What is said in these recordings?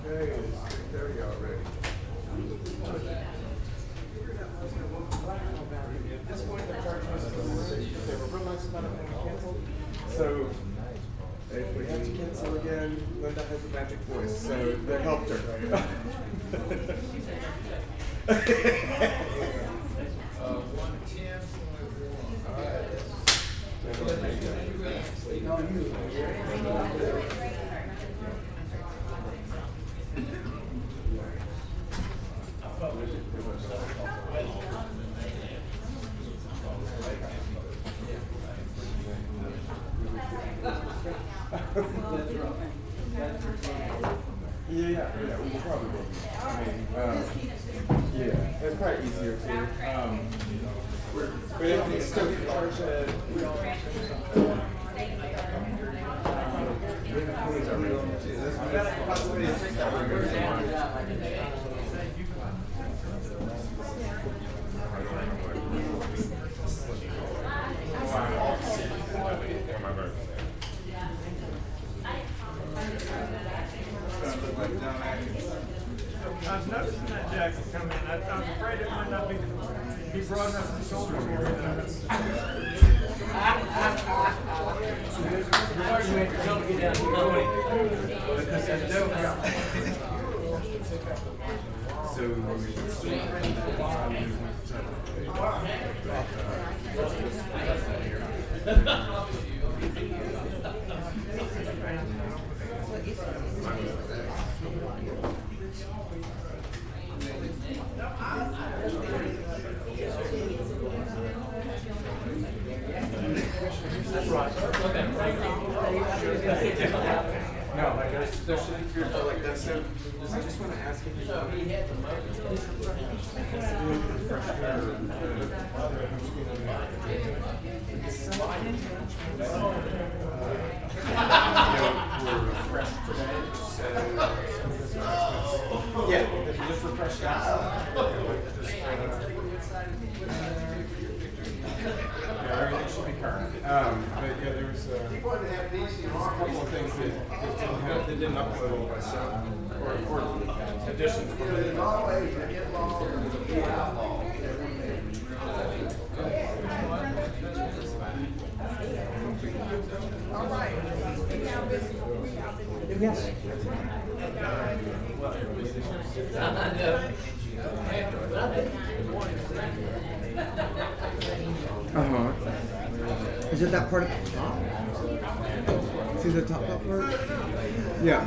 Okay, it's 3:30 already. At this point, they're charging us for the they were real nice about it when we canceled. So if we have to cancel again, Linda has a magic voice, so they helped her. Yeah, we probably will. I mean, yeah, it's probably easier too. But if it's still charged at, I was noticing that jacket come in. I was afraid it might not be broad enough to shoulder for no, like there should be like that. So I just want to ask if you had the yeah, if you just refresh that. Yeah, everything should be current. But yeah, there was a couple of things that didn't upload, so or additions. All right. Yes. Uh-huh. Is it that part at the top? See the top part? Yeah.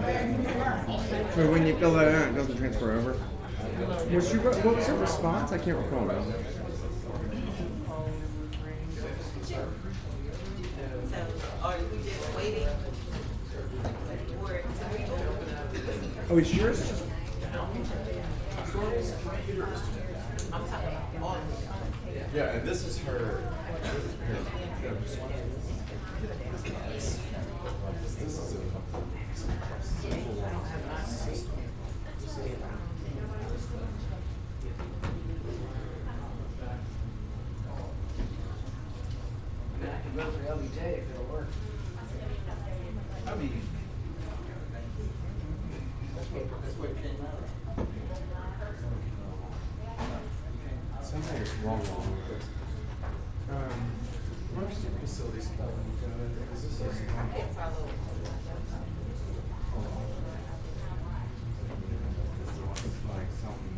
So when you fill that out, it doesn't transfer over. What was her response? I can't recall now. So, are we just waiting for it to reopen? Oh, is yours? I'm talking about all of them. Yeah, and this is her. This is a I can go for LBJ if it'll work. I mean, that's what it came out of. something is wrong with this. Where's the facilities? Is this a like something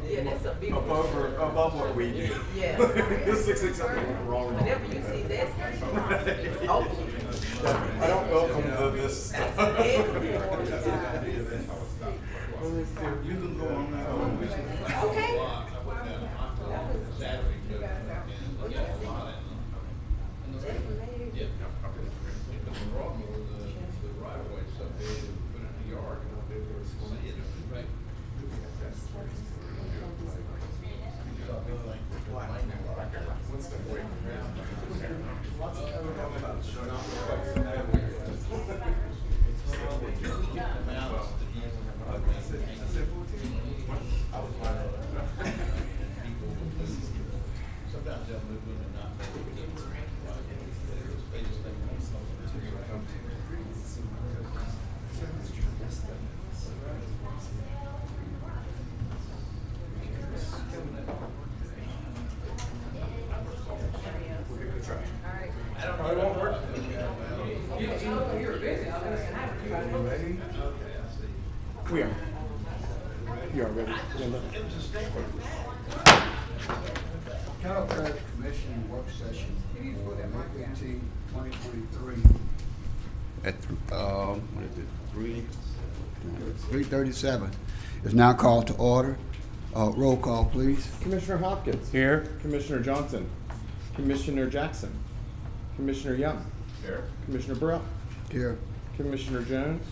Yeah, that's a big above what we do? Yeah. This looks like something wrong. Whenever you see this, it's open. I don't welcome this stuff. That's big. You can go on that. Okay. busy. I was gonna have it. Ready? We are. You are ready. Linda? Caddo Parish Commission work session for May 15, 2023 at, what is it, 3:37 is now called to order. Roll call, please. Commissioner Hopkins. Here. Commissioner Johnson. Commissioner Jackson. Commissioner Young. Here. Commissioner Burrell. Here. Commissioner Jones.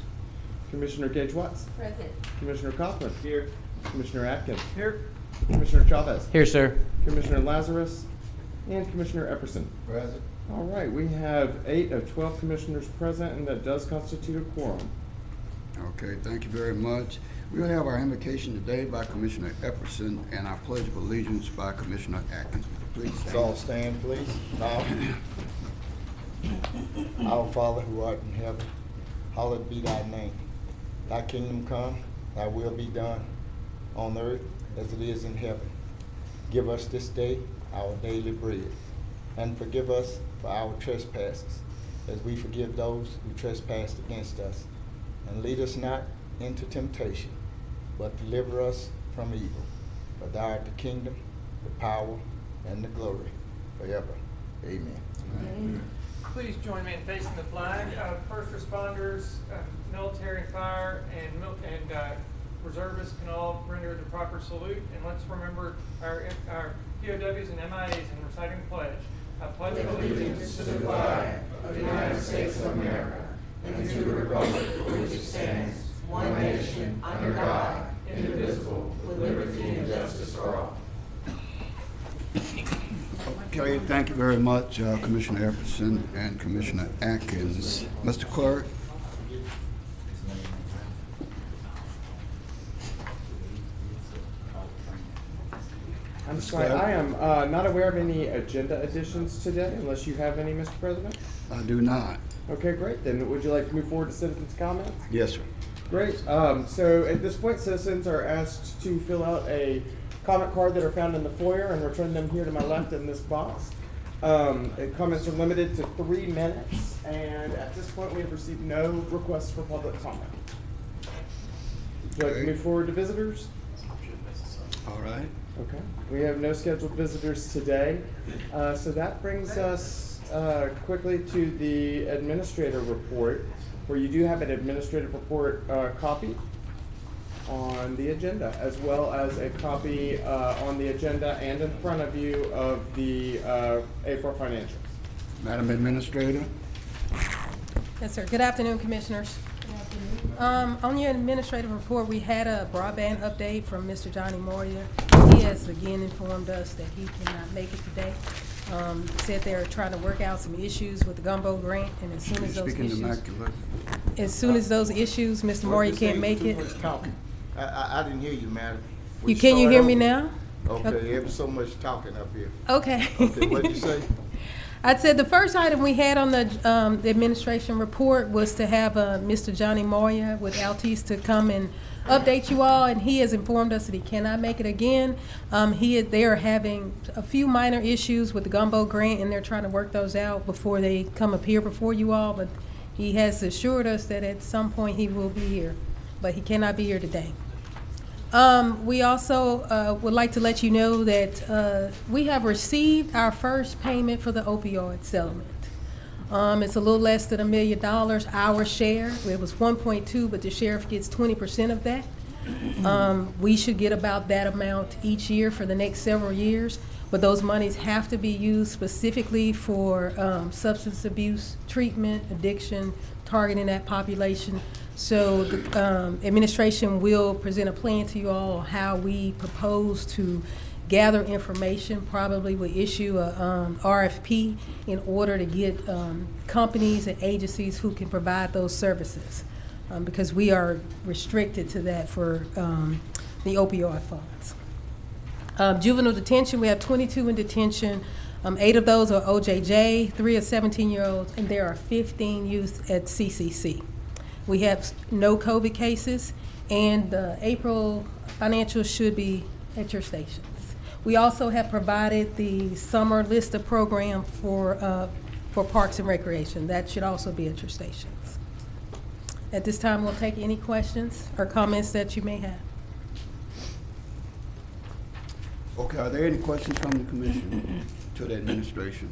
Commissioner Gage Watts. Present. Commissioner Kaufman. Here. Commissioner Atkins. Here. Commissioner Chavez. Here, sir. Commissioner Lazarus. And Commissioner Epperson. Present. All right, we have 8 of 12 commissioners present, and that does constitute a quorum. Okay, thank you very much. We'll have our invocation today by Commissioner Epperson and our Pledge of Allegiance by Commissioner Atkins. Please Let's stand. all stand, please. Now, our Father who art in heaven, hallowed be thy name. Thy kingdom come, thy will be done, on earth as it is in heaven. Give us this day our daily bread, and forgive us for our trespasses, as we forgive those who trespass against us. And lead us not into temptation, but deliver us from evil. For thou art the kingdom, the power, and the glory forever. Amen. Please join me in facing the flag. First responders, military and fire, and reservists can all render the proper salute. And let's remember our POWs and MIAs in reciting the pledge. I pledge allegiance to the flag of the United States of America and to the republic for which it stands, one nation, under God, indivisible, with liberty and justice for all. Okay, thank you very much, Commissioner Epperson and Commissioner Atkins. Mr. Clerk? I'm sorry, I am not aware of any agenda additions today, unless you have any, Mr. President. I do not. Okay, great. Then would you like to move forward to citizens' comments? Yes, sir. Great. So at this point, citizens are asked to fill out a comment card that are found in the foyer and return them here to my left in this box. Comments are limited to 3 minutes, and at this point, we have received no requests for public comment. Would you like to Okay. move forward to visitors? All right. Okay. We have no scheduled visitors today. So that brings us quickly to the administrator report, where you do have an administrative report copy on the agenda, as well as a copy on the agenda and in front of you of the April financials. Madam Administrator? Yes, sir. Good afternoon, Commissioners. On your administrative report, we had a broadband update from Mr. Johnny Moria. He has again informed us that he cannot make it today. Said they're trying to work out some issues with the gumbo grant, and as soon as those Speaking issues, immaculate. Mr. Moria can't make it. Too much talking. I didn't hear you, madam. Will Can you start hear me over? now? Okay, there was so much talking up here. Okay. Okay, what'd you say? I said the first item we had on the administration report was to have Mr. Johnny Moya with Altice to come and update you all, and he has informed us that he cannot make it again. They are having a few minor issues with the gumbo grant, and they're trying to work those out before they come appear before you all, but he has assured us that at some point he will be here, but he cannot be here today. We also would like to let you know that we have received our first payment for the opioid settlement. It's a little less than $1 million, our share. It was 1.2, but the sheriff gets 20% of that. We should get about that amount each year for the next several years, but those monies have to be used specifically for substance abuse treatment, addiction, targeting that population. So the administration will present a plan to you all on how we propose to gather information. Probably will issue a RFP in order to get companies and agencies who can provide those services, because we are restricted to that for the opioid funds. Juvenile detention, we have 22 in detention. 8 of those are OJJ, 3 are 17-year-olds, and there are 15 youth at CCC. We have no COVID cases, and the April financials should be at your stations. We also have provided the summer list of program for Parks and Recreation. That should also be at your stations. At this time, we'll take any questions or comments that you may have. Okay, are there any questions from the commission to the administration?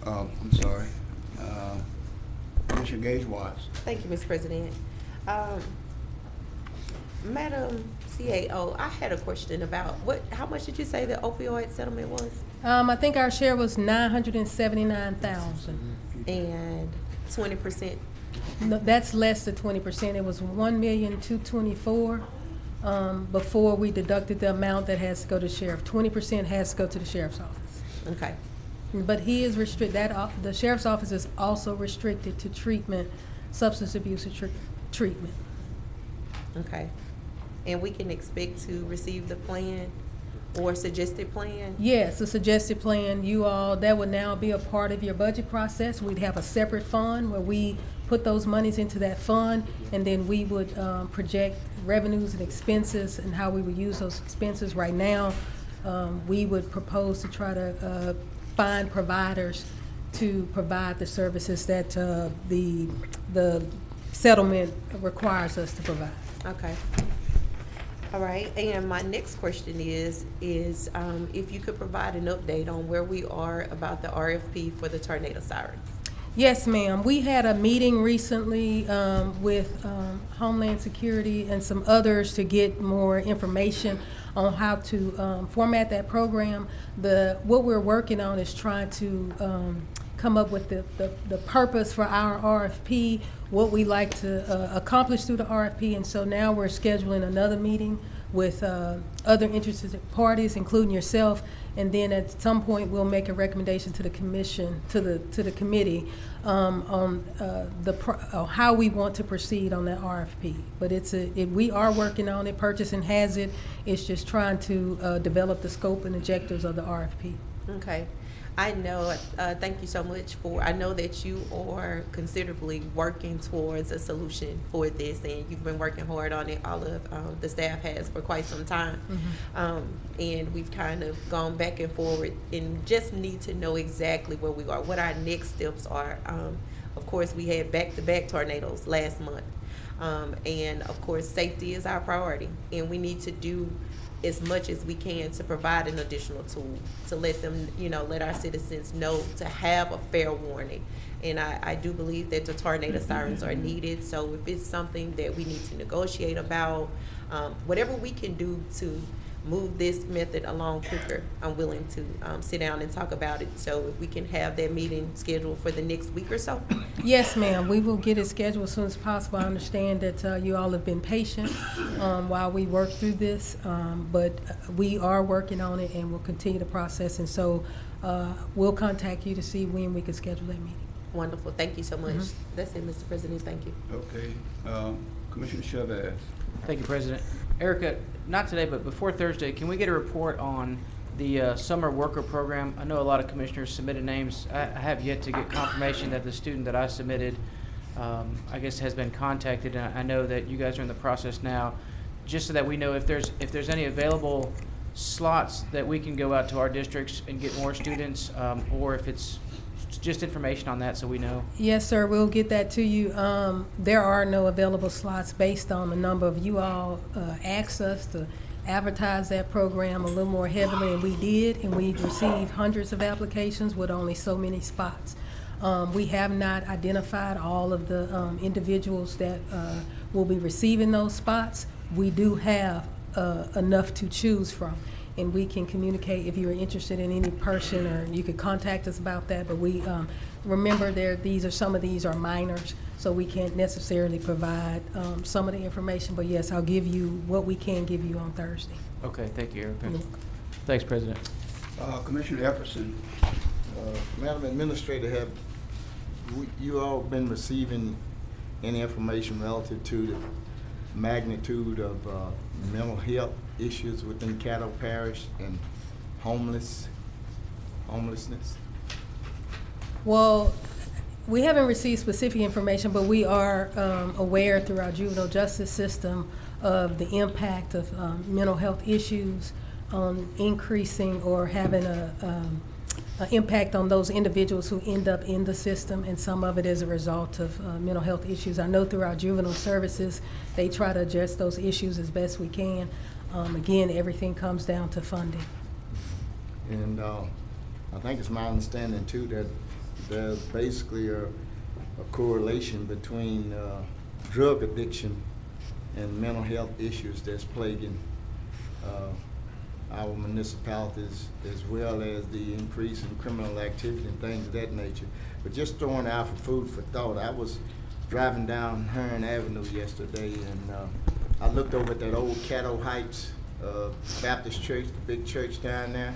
I'm sorry. Commissioner Gage Watts. Thank you, Mr. President. Madam CAO, I had a question about how much did you say the opioid settlement was? I think our share was 979,000. And 20%? No, that's less than 20%. It was 1,224,000 before we deducted the amount that has to go to sheriff. 20% has to go to the sheriff's office. Okay. But he is the sheriff's office is also restricted to treatment, substance abuse treatment. Okay. And we can expect to receive the plan or suggested plan? Yes, the suggested plan, that would now be a part of your budget process. We'd have a separate fund where we put those monies into that fund, and then we would project revenues and expenses and how we would use those expenses. Right now, we would propose to try to find providers to provide the services that the settlement requires us to provide. Okay. All right, and my next question is if you could provide an update on where we are about the RFP for the tornado sirens. Yes, ma'am. We had a meeting recently with Homeland Security and some others to get more information on how to format that program. What we're working on is trying to come up with the purpose for our RFP, what we like to accomplish through the RFP, and so now we're scheduling another meeting with other interested parties, including yourself, and then at some point we'll make a recommendation to the commission, to the committee on how we want to proceed on that RFP. But we are working on it. Purchasing has it. It's just trying to develop the scope and objectives of the RFP. Okay. I know, thank you so much I know that you are considerably working towards a solution for this, and you've been working hard on it. All of the staff has for quite some time. Mm-hmm. And we've kind of gone back and forward and just need to know exactly where we are, what our next steps are. Of course, we had back-to-back tornadoes last month. And of course, safety is our priority, and we need to do as much as we can to provide an additional tool to let them, let our citizens know to have a fair warning. And I do believe that the tornado sirens are needed. So if it's something that we need to negotiate about, whatever we can do to move this method along quicker, I'm willing to sit down and talk about it. So if we can have that meeting scheduled for the next week or so. Yes, ma'am. We will get it scheduled as soon as possible. I understand that you all have been patient while we work through this, but we are working on it and we'll continue the process. And so we'll contact you to see when we can schedule that meeting. Wonderful. Thank you so much. Mm-hmm. That's it, Mr. President. Thank you. Okay. Commissioner Chavez. Thank you, President. Erica, not today, but before Thursday, can we get a report on the summer worker program? I know a lot of commissioners submitted names. I have yet to get confirmation that the student that I submitted, I guess, has been contacted. And I know that you guys are in the process now, just so that we know if there's any available slots that we can go out to our districts and get more students, or if it's just information on that so we know. Yes, sir. We'll get that to you. There are no available slots based on the number of you all asked us to advertise that program a little more heavily, and we did, and we received hundreds of applications with only so many spots. We have not identified all of the individuals that will be receiving those spots. We do have enough to choose from, and we can communicate if you're interested in any person, or you could contact us about that. But we remember some of these are minors, so we can't necessarily provide some of the information. But yes, I'll give you what we can give you on Thursday. Okay, thank you, Erica. Thanks, President. Commissioner Epperson. Madam Administrator, have you all been receiving any information relative to the magnitude of mental health issues within Caddo Parish and homelessness? Well, we haven't received specific information, but we are aware through our juvenile justice system of the impact of mental health issues on increasing or having a impact on those individuals who end up in the system, and some of it is a result of mental health issues. I know through our juvenile services, they try to address those issues as best we can. Again, everything comes down to funding. And I think it's my understanding too that there's basically a correlation between drug addiction and mental health issues that's plaguing our municipalities, as well as the increase in criminal activity and things of that nature. But just throwing out for food for thought, I was driving down Hearn Avenue yesterday, and I looked over at that old Caddo Heights Baptist church, the big church down there,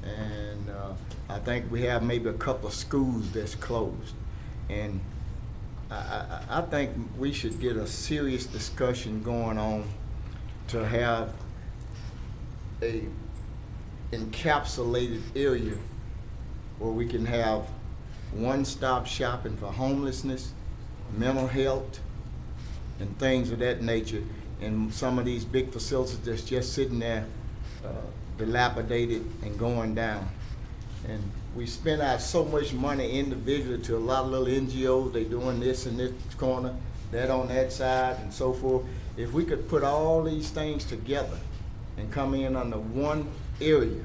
and I think we have maybe a couple of schools that's closed. And I think we should get a serious discussion going on to have a encapsulated area where we can have one-stop shopping for homelessness, mental health, and things of that nature. And some of these big facilities that's just sitting there dilapidated and going down. And we spend out so much money individually to a lot of little NGOs. They doing this in this corner, that on that side, and so forth. If we could put all these things together and come in under one area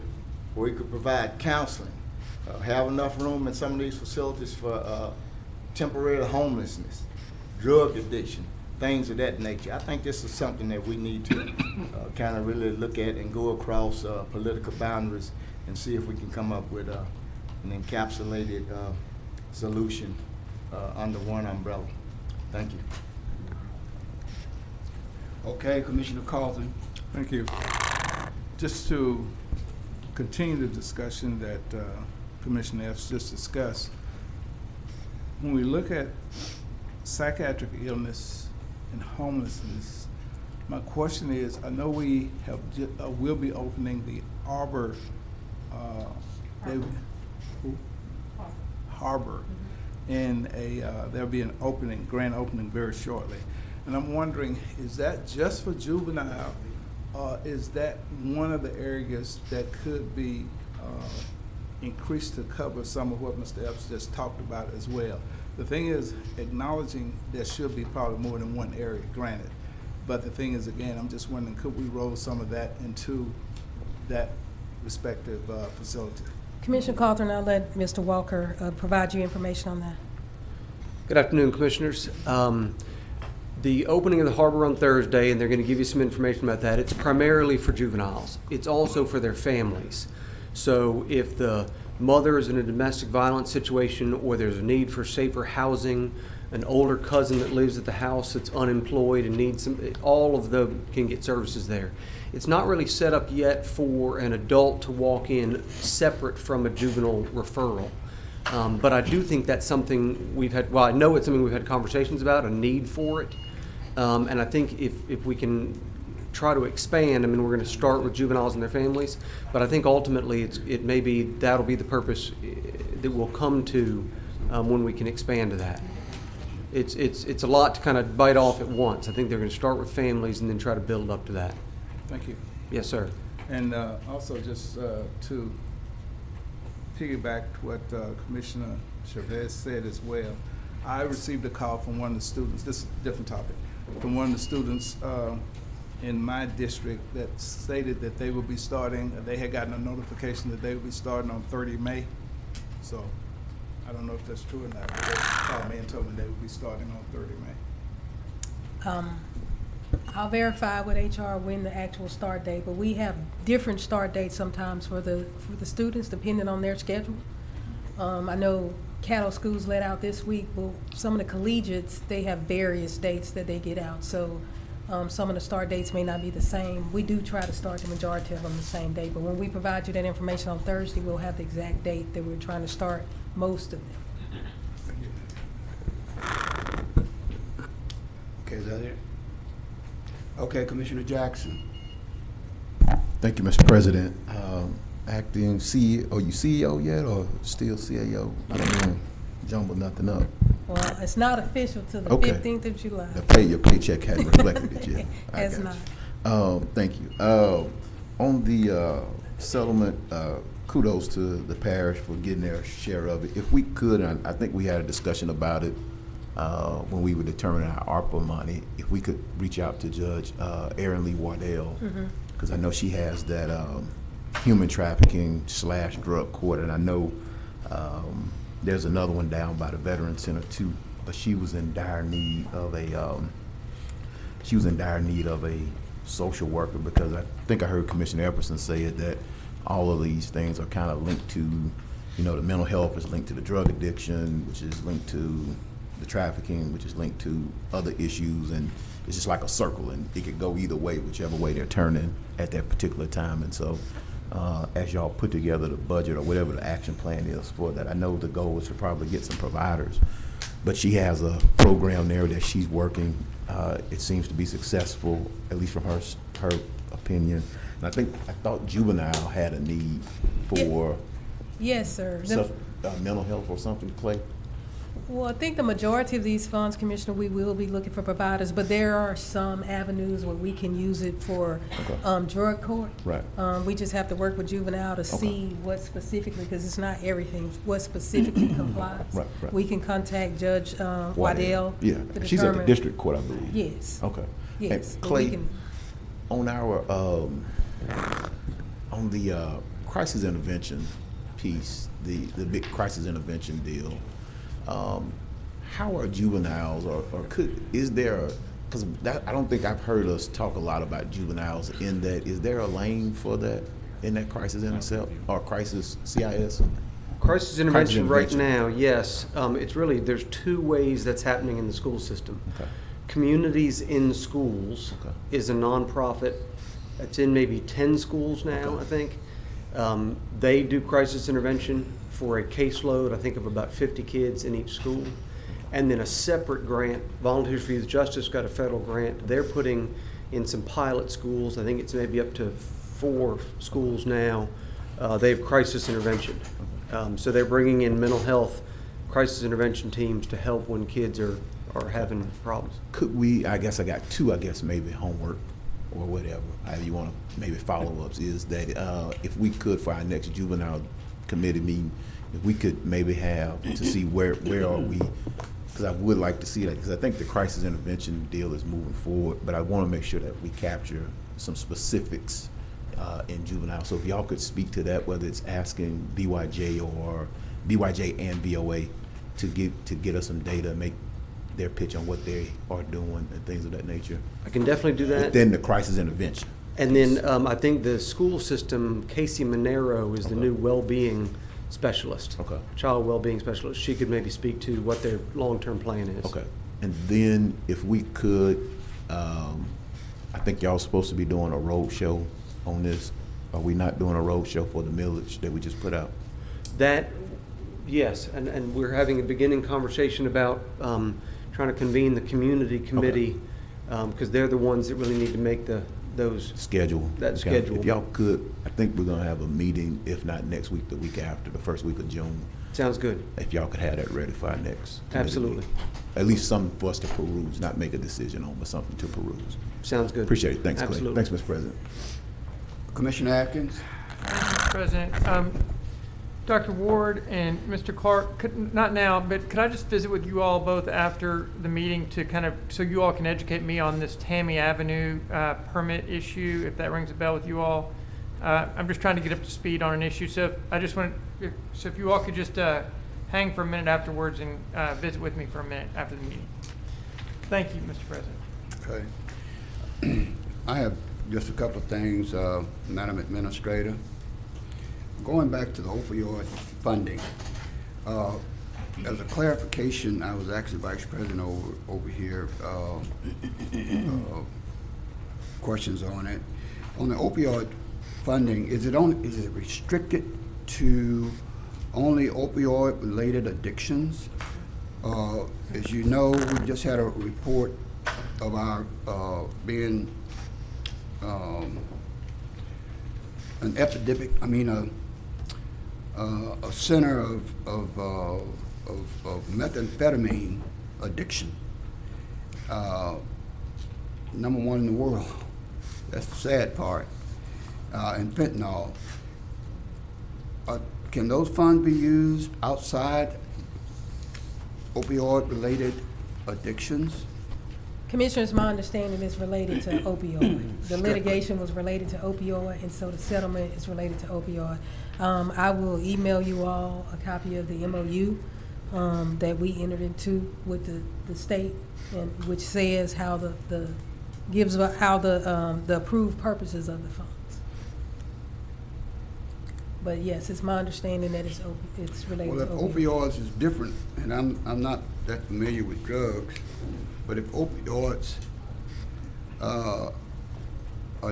where we could provide counseling, have enough room in some of these facilities for temporary homelessness, drug addiction, things of that nature. I think this is something that we need to kind of really look at and go across political boundaries and see if we can come up with an encapsulated solution under one umbrella. Thank you. Okay, Commissioner Carlton. Thank you. Just to continue the discussion that Commissioner Epps just discussed, when we look at psychiatric illness and homelessness, my question is, I know we have will be opening the Harbor and there'll be an grand opening very shortly. And I'm wondering, is that just for juvenile? Is that one of the areas that could be increased to cover some of what Mr. Epps just talked about as well? The thing is, acknowledging there should be probably more than one area, granted. But the thing is, again, I'm just wondering, could we roll some of that into that respective facility? Commissioner Cawthorn, I'll let Mr. Walker provide you information on that. Good afternoon, Commissioners. The opening of the harbor on Thursday, and they're going to give you some information about that. It's primarily for juveniles. It's also for their families. So if the mother is in a domestic violence situation, or there's a need for safer housing, an older cousin that lives at the house that's unemployed and needs some, all of them can get services there. It's not really set up yet for an adult to walk in separate from a juvenile referral. But I do think that's something we've had, well, I know it's something we've had conversations about, a need for it. And I think if we can try to expand, I mean, we're going to start with juveniles and their families, but I think ultimately it may be that'll be the purpose that we'll come to when we can expand to that. It's a lot to kind of bite off at once. I think they're going to start with families and then try to build up to that. Thank you. Yes, sir. And also just to piggyback what Commissioner Chavez said as well, I received a call from one of the students, this is a different topic, from one of the students in my district that stated that they will be starting, they had gotten a notification that they would be starting on 30 May. So I don't know if that's true or not, but they called me and told me they would be starting on 30 May. I'll verify with HR when the actual start date, but we have different start dates sometimes for the students depending on their schedule. I know Caddo schools let out this week, but some of the collegiates, they have various dates that they get out. So some of the start dates may not be the same. We do try to start the majority of them the same day, but when we provide you that information on Thursday, we'll have the exact date that we're trying to start most of them. Okay, is that it? Okay, Commissioner Jackson. Thank you, Mr. President. Acting CEO, are you CEO yet or still CAO? I don't know, jumble nothing up. Well, it's not official till the Okay. 15th of July. Your paycheck hadn't reflected it yet. Has not. Thank you. On the settlement kudos to the parish for getting their share of it. If we could, and I think we had a discussion about it when we were determining our ARPA money, if we could reach out to Judge Erin Lee Wardell, because I know she has that human trafficking / drug court, and I know there's another one down by the Veterans Center too, but she was in dire need of a social worker, because I think I heard Commissioner Epperson say it, that all of these things are kind of linked to, you know, the mental health is linked to the drug addiction, which is linked to the trafficking, which is linked to other issues, and it's just like a circle, and it could go either way, whichever way they're turning at that particular time. And so as y'all put together the budget or whatever the action plan is for that, I know the goal is to probably get some providers, but she has a program there that she's working. It seems to be successful, at least from her opinion. And I thought juvenile had a need for Yes, sir. mental health or something, Clay? Well, I think the majority of these funds, Commissioner, we will be looking for providers, but there are some avenues where we can use it for drug court. Right. We just have to work with juvenile to see what specifically, because it's not everything, what specifically complies. Right. We can contact Judge Waddell. Yeah, to she's at the determine- district court, I believe. Yes. Okay. Yes. And but Clay, we can- on our on the crisis intervention piece, the big crisis intervention deal, how are juveniles, or is there, because I don't think I've heard us talk a lot about juveniles in that, is there a lane for that in that crisis intercept or crisis CIS? Crisis intervention right now, yes. It's really, there's two ways that's happening in the school system. Okay. Communities in Schools is a nonprofit. It's in maybe 10 schools now, I think. They do crisis intervention for a caseload, I think, of about 50 kids in each school. And then a separate grant, Volunteers for Youth Justice got a federal grant. They're putting in some pilot schools. I think it's maybe up to 4 schools now. They have crisis intervention. So they're bringing in mental health crisis intervention teams to help when kids are having problems. Could we, I guess I got 2, maybe homework or whatever, however you want to, maybe follow-ups, is that if we could, for our next juvenile committee meeting, if we could maybe have to see where are we, because I would like to see that, because I think the crisis intervention deal is moving forward, but I want to make sure that we capture some specifics in juvenile. So if y'all could speak to that, whether it's asking BYJ or BYJ and VOA to get us some data, make their pitch on what they are doing and things of that nature. I can definitely do that. Within the crisis intervention. And then I think the school system, Casey Monero is the new well-being specialist. Okay. Child well-being specialist. She could maybe speak to what their long-term plan is. Okay. And then if we could, I think y'all supposed to be doing a road show on this. Are we not doing a road show for the millage that we just put out? That, yes, and we're having a beginning conversation about trying to convene the community committee, because they're the ones that really need to make those schedule. That okay. schedule. If y'all could, I think we're gonna have a meeting, if not next week, the week after, the first week of June. Sounds good. If y'all could have that ready for our next committee Absolutely. meeting. At least something for us to peruse, not make a decision on, but something to peruse. Sounds good. Appreciate it. Thanks, Clay. Absolutely. Thanks, Mr. President. Commissioner Atkins? Mr. President, Dr. Ward and Mr. Clark, not now, but could I just visit with you all both after the meeting to kind of, so you all can educate me on this Tammy Avenue permit issue, if that rings a bell with you all? I'm just trying to get up to speed on an issue, so if you all could just hang for a minute afterwards and visit with me for a minute after the meeting. Thank you, Mr. President. Okay. I have just a couple of things, Madam Administrator. Going back to the opioid funding, as a clarification, I was actually Vice President over here, questions on it. On the opioid funding, is it restricted to only opioid-related addictions? As you know, we just had a report of our being an epidemic. I mean, a center of methamphetamine addiction. #1 in the world. That's the sad part. And fentanyl. can those funds be used outside opioid-related addictions? Commissioners, my understanding is related to opioid. The litigation was related to opioid, and so the settlement is related to opioid. I will email you all a copy of the MOU that we entered into with the state, and which says how gives how the approved purposes of the funds. But yes, it's my understanding that it's related Well, to if opioid. opioids is different, and I'm not that familiar with drugs, but if opioids are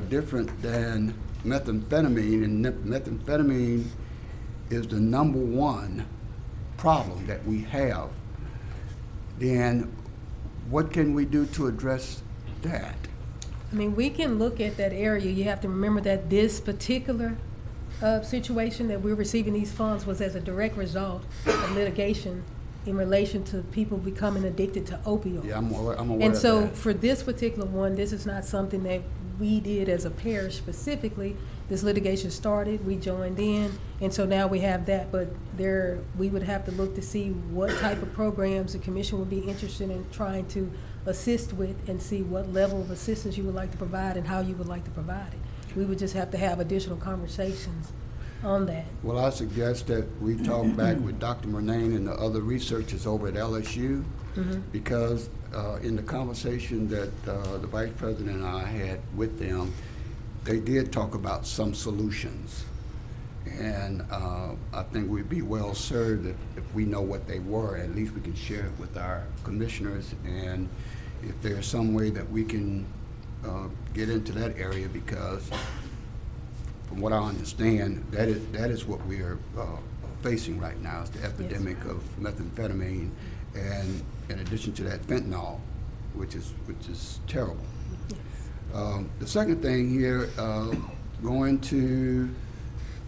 different than methamphetamine, and methamphetamine is the number one problem that we have, then what can we do to address that? I mean, we can look at that area. You have to remember that this particular situation that we're receiving these funds was as a direct result of litigation in relation to people becoming addicted to opioids. Yeah, I'm aware And of so that. for this particular one, this is not something that we did as a parish specifically. This litigation started, we joined in, and so now we have that. But we would have to look to see what type of programs the commission would be interested in trying to assist with, and see what level of assistance you would like to provide and how you would like to provide it. We would just have to have additional conversations on that. Well, I suggest that we talk back with Dr. Murnane and the other researchers over at LSU, because in the conversation that the Vice President and I had with them, they did talk about some solutions. And I think we'd be well served if we know what they were. At least we can share it with our commissioners, and if there's some way that we can get into that area, because from what I understand, that is what we are facing right now, is the epidemic of methamphetamine, and in addition to that, fentanyl, which is terrible. Yes. The second thing here, going to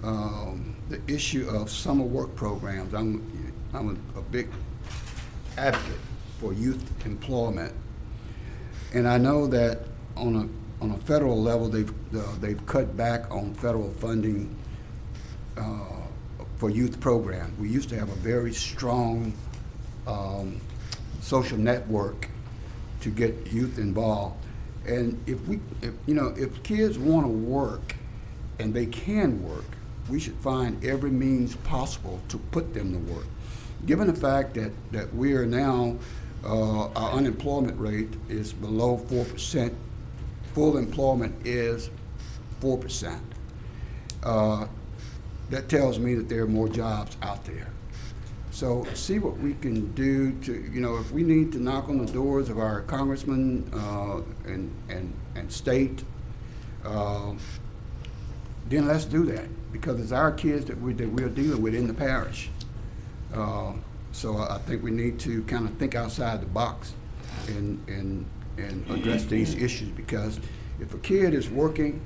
the issue of summer work programs. I'm a big advocate for youth employment, and I know that on a federal level, they've cut back on federal funding for youth programs. We used to have a very strong social network to get youth involved, and if kids want to work and they can work, we should find every means possible to put them to work. Given the fact that we are now, our unemployment rate is below 4%, full employment is 4%. That tells me that there are more jobs out there. So see what we can do to, if we need to knock on the doors of our congressmen and state, then let's do that, because it's our kids that we're dealing with in the parish. So I think we need to kind of think outside the box and address these issues, because if a kid is working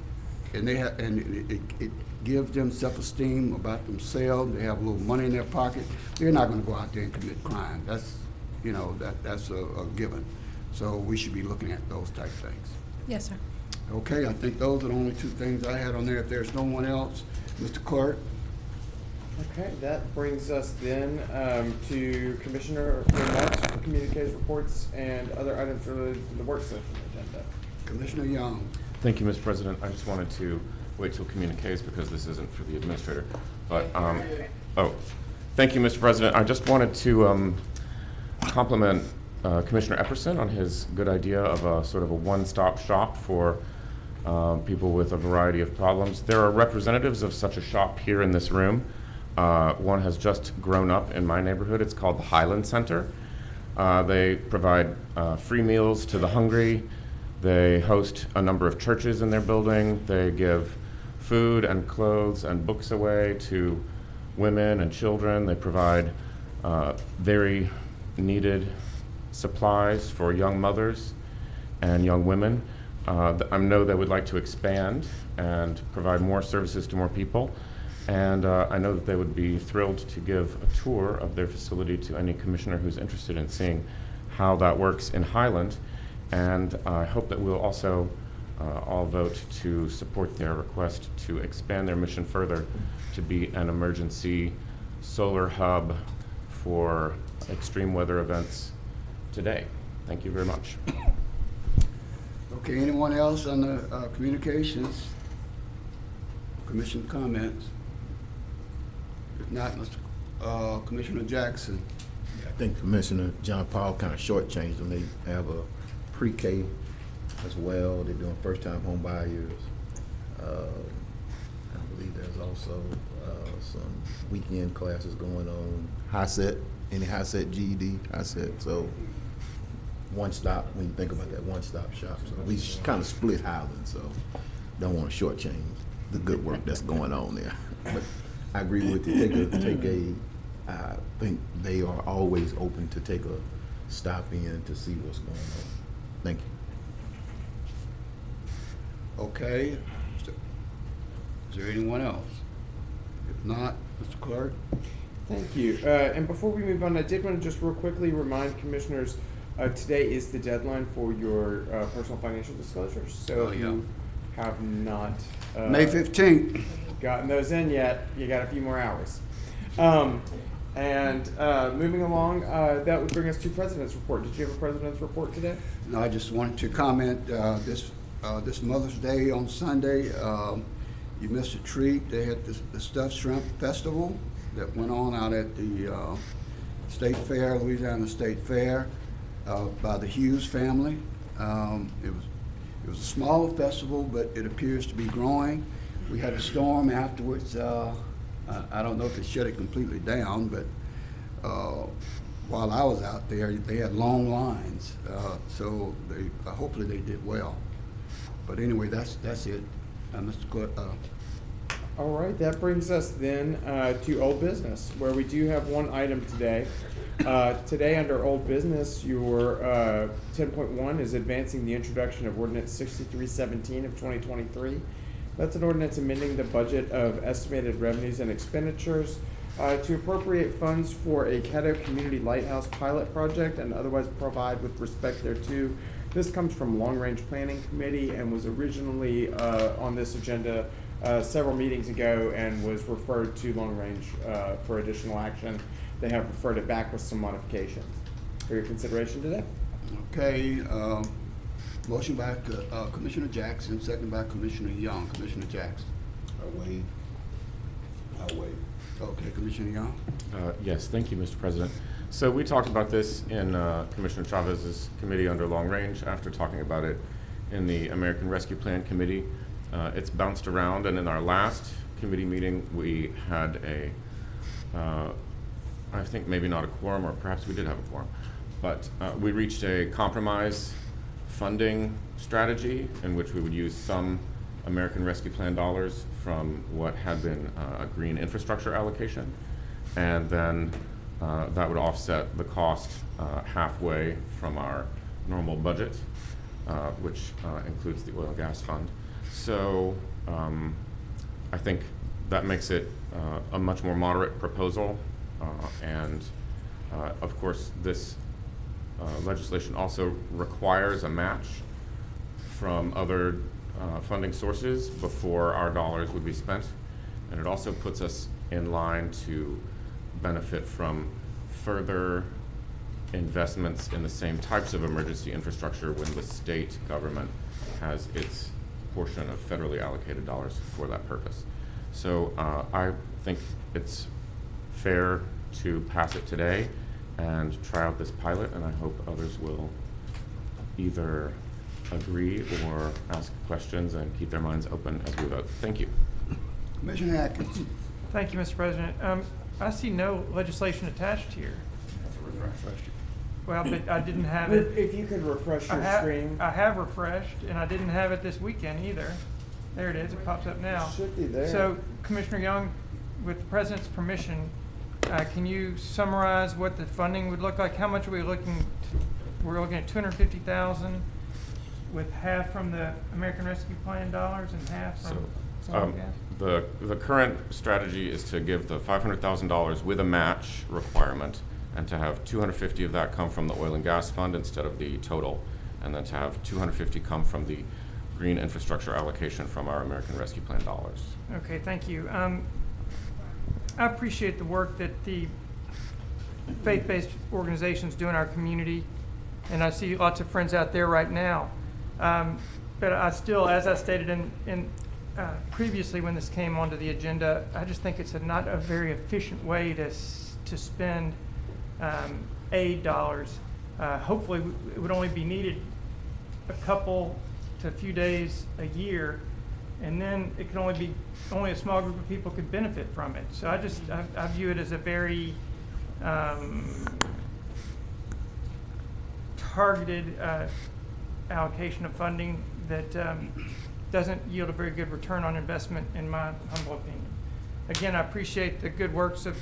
and it gives them self-esteem about themselves, they have a little money in their pocket, they're not going to go out there and commit crime. That's a given. So we should be looking at those type of things. Yes, sir. Okay, I think those are the only two things I had on there. If there's no one else, Mr. Clark. Okay, that brings us then to Commissioner remarks, communiques, reports, and other items related to the work session agenda. Commissioner Young. Thank you, Mr. President. I just wanted to wait till communiques because this isn't for the administrator. But, thank you, Mr. President. I just wanted to compliment Commissioner Epperson on his good idea of a sort of a one-stop shop for people with a variety of problems. There are representatives of such a shop here in this room. One has just grown up in my neighborhood. It's called the Highland Center. They provide free meals to the hungry. They host a number of churches in their building. They give food and clothes and books away to women and children. They provide very needed supplies for young mothers and young women. I know they would like to expand and provide more services to more people. And I know that they would be thrilled to give a tour of their facility to any commissioner who's interested in seeing how that works in Highland. And I hope that we'll also all vote to support their request to expand their mission further to be an emergency solar hub for extreme weather events today. Thank you very much. Okay, anyone else on the communications? Commission comments? If not, Mr. Commissioner Jackson. I think Commissioner John Paul kind of shortchanged them. They have a pre-K as well. They're doing first-time home buyers. I believe there's also some weekend classes going on. Any high-set GED, high-set. So one stop, when you think about that, one-stop shop. So we kind of split Highland, so don't want to shortchange the good work that's going on there. But I agree with you. I think they are always open to take a stop in to see what's going on. Thank you. Okay. Is there anyone else? If not, Mr. Clerk? Thank you. And before we move on, I did want to just real quickly remind commissioners, today is the deadline for your personal financial disclosures. So if you have not May 15th. gotten those in yet, you got a few more hours. Moving along, that would bring us to President's Report. Did you have a President's Report today? No, I just wanted to comment, this Mother's Day on Sunday, you missed a treat. They had the Stuffed Shrimp Festival that went on out at the State Fair, Louisiana State Fair, by the Hughes family. It was a small festival, but it appears to be growing. We had a storm afterwards. I don't know if it shut it completely down, but while I was out there, they had long lines. So hopefully they did well. But anyway, that's it, Mr. Clerk. All right, that brings us then to old business, where we do have one item today. Today under old business, your 10.1 is advancing the introduction of Ordinance 6317 of 2023. That's an ordinance amending the budget of estimated revenues and expenditures to appropriate funds for a Caddo Community Lighthouse pilot project and otherwise provide with respect thereto. This comes from Long Range Planning Committee and was originally on this agenda several meetings ago and was referred to Long Range for additional action. They have referred it back with some modifications for your consideration today. Okay, motion by Commissioner Jackson, second by Commissioner Young. Commissioner Jackson. I'll wait. Okay, Commissioner Young. Yes, thank you, Mr. President. So we talked about this in Commissioner Chavez's committee under Long Range after talking about it in the American Rescue Plan Committee. It's bounced around, and in our last committee meeting, we had I think maybe not a quorum, or perhaps we did have a quorum, but we reached a compromise funding strategy in which we would use some American Rescue Plan dollars from what had been a green infrastructure allocation, and then that would offset the cost halfway from our normal budget, which includes the oil and gas fund. So I think that makes it a much more moderate proposal, and of course this legislation also requires a match from other funding sources before our dollars would be spent, and it also puts us in line to benefit from further investments in the same types of emergency infrastructure when the state government has its portion of federally allocated dollars for that purpose. So I think it's fair to pass it today and try out this pilot, and I hope others will either agree or ask questions and keep their minds open as we vote. Thank you. Commissioner Atkins. Thank you, Mr. President. I see no legislation attached here. Well, but I didn't have it. If you could refresh your screen. I have refreshed, and I didn't have it this weekend either. There it is. It pops up now. It should be there. So, Commissioner Young, with the President's permission, can you summarize what the funding would look like? How much are we looking? We're looking at $250,000, with half from the American Rescue Plan dollars and half from oil and gas. The current strategy is to give the $500,000 with a match requirement, and to have $250,000 of that come from the oil and gas fund instead of the total, and then to have $250,000 come from the green infrastructure allocation from our American Rescue Plan dollars. Okay, thank you. I appreciate the work that the faith-based organizations do in our community, and I see lots of friends out there right now. But I still, as I stated in previously when this came onto the agenda, I just think it's not a very efficient way to spend aid dollars. Hopefully, it would only be needed a couple to a few days a year, and then it can only a small group of people could benefit from it. So I view it as a very targeted allocation of funding that doesn't yield a very good return on investment, in my humble opinion. Again, I appreciate the good works of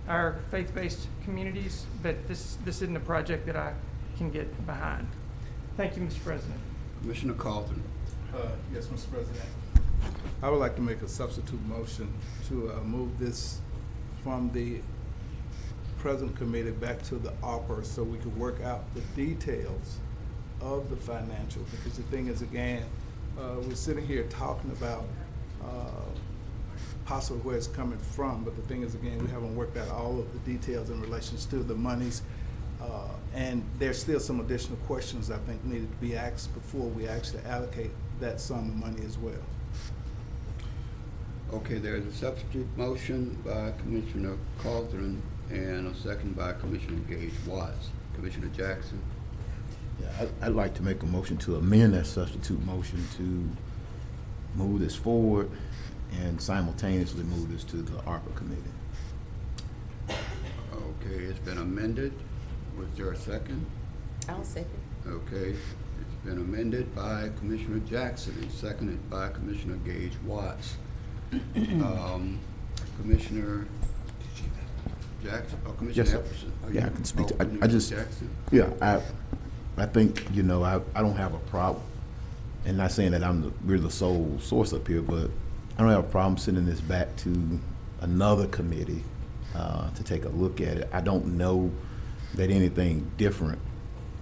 our faith-based communities, but this isn't a project that I can get behind. Thank you, Mr. President. Commissioner Carlton. Yes, Mr. President. I would like to make a substitute motion to move this from the present committee back to the ARPA so we could work out the details of the financial. Because the thing is, again, we're sitting here talking about possibly where it's coming from, but the thing is, again, we haven't worked out all of the details in relation to the monies. And there's still some additional questions I think needed to be asked before we actually allocate that sum of money as well. Okay, there's a substitute motion by Commissioner Carlton and a second by Commissioner Gage Watts. Commissioner Jackson. Yeah, I'd like to make a motion to amend that substitute motion to move this forward and simultaneously move this to the ARPA committee. Okay, it's been amended. Was there a second? I'll second. Okay, it's been amended by Commissioner Jackson and seconded by Commissioner Gage Watts. Commissioner Jackson, or Commissioner Yes, sir. Epperson? Yeah, I can speak to, Commissioner I just, Jackson? yeah, I think, you know, I don't have a problem, and not saying that we're the sole source up here, but I don't have a problem sending this back to another committee to take a look at it. I don't know that anything different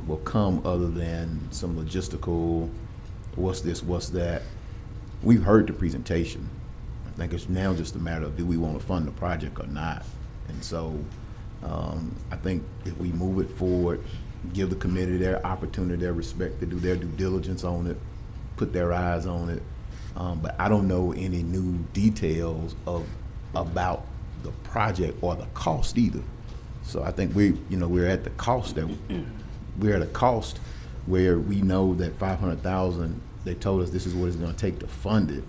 will come other than some logistical, what's this, what's that. We've heard the presentation. I think it's now just a matter of, do we want to fund the project or not? And so I think if we move it forward, give the committee their opportunity, their respect to do their due diligence on it, put their eyes on it. But I don't know any new details about the project or the cost either. So I think we're at the cost we're at a cost where we know that $500,000, they told us this is what it's going to take to fund it.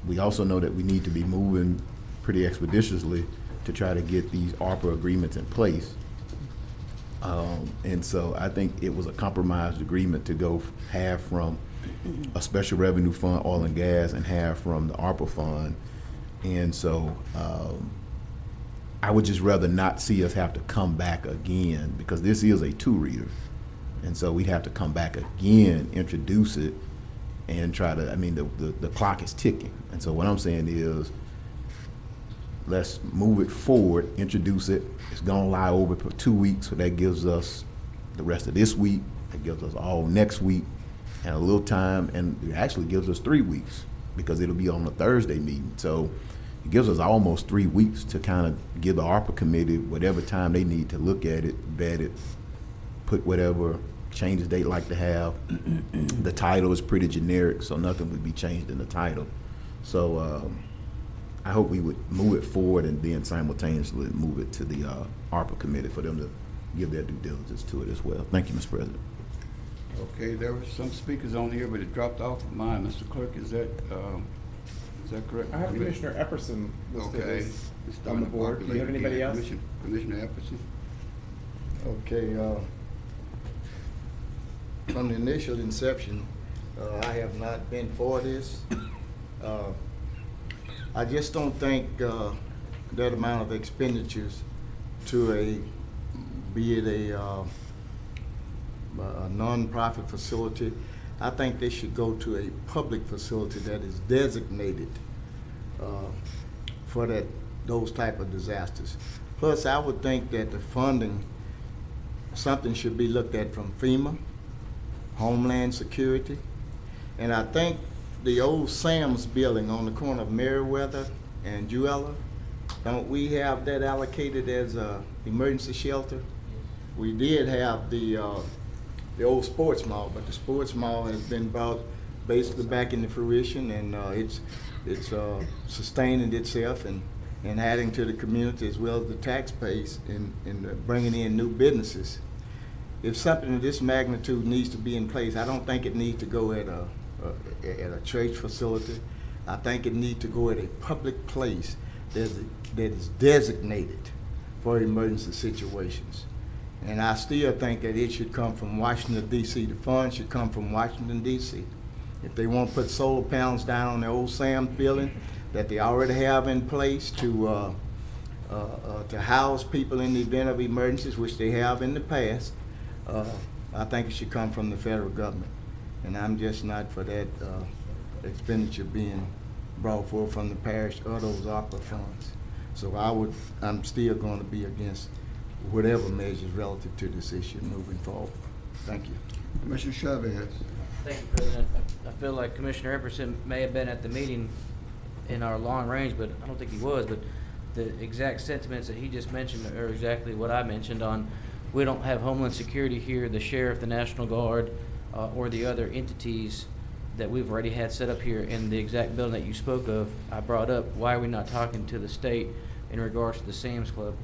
We also know that we need to be moving pretty expeditiously to try to get these ARPA agreements in place. And so I think it was a compromised agreement to go half from a special revenue fund, oil and gas, and half from the ARPA fund. And so I would just rather not see us have to come back again, because this is a two-reader. And so we'd have to come back again, introduce it, and try to, the clock is ticking. And so what I'm saying is, let's move it forward, introduce it. It's gonna lie over for 2 weeks, so that gives us the rest of this week. It gives us all next week and a little time, and it actually gives us 3 weeks because it'll be on a Thursday meeting. So it gives us almost 3 weeks to kind of give the ARPA committee whatever time they need to look at it, vet it, put whatever changes they'd like to have. The title is pretty generic, so nothing would be changed in the title. So I hope we would move it forward and then simultaneously move it to the ARPA committee for them to give their due diligence to it as well. Thank you, Mr. President. Okay, there were some speakers on here, but it dropped off of mine. Mr. Clerk, is that correct? I have Commissioner Epperson listed Okay. as on the board. Do you have anybody else? Commissioner Epperson? Okay, from the initial inception, I have not been for this. I just don't think that amount of expenditures to be it a non-profit facility, I think they should go to a public facility that is designated for those type of disasters. Plus, I would think that the funding, something should be looked at from FEMA, Homeland Security, And I think the old Sam's building on the corner of Meriwether and Jewella, don't we have that allocated as a emergency shelter? We did have the old sports mall, but the sports mall has been brought basically back into fruition, and it's sustaining itself and adding to the community as well as the tax base and bringing in new businesses. If something of this magnitude needs to be in place, I don't think it needs to go at a church facility. I think it needs to go at a public place that is designated for emergency situations. And I still think that it should come from Washington, D.C. The funds should come from Washington, D.C. If they want to put solar panels down on the old Sam's building that they already have in place to house people in the event of emergencies, which they have in the past, I think it should come from the federal government. And I'm just not for that expenditure being brought forth from the parish or those opera funds. So I'm still going to be against whatever measures relative to this issue moving forward. Thank you. Commissioner Chavez. Thank you, President. I feel like Commissioner Epperson may have been at the meeting in our long range, but I don't think he was. But the exact sentiments that he just mentioned are exactly what I mentioned on, we don't have Homeland Security here, the Sheriff, the National Guard, or the other entities that we've already had set up here in the exact building that you spoke of. I brought up, why are we not talking to the state in regards to the Sam's Club?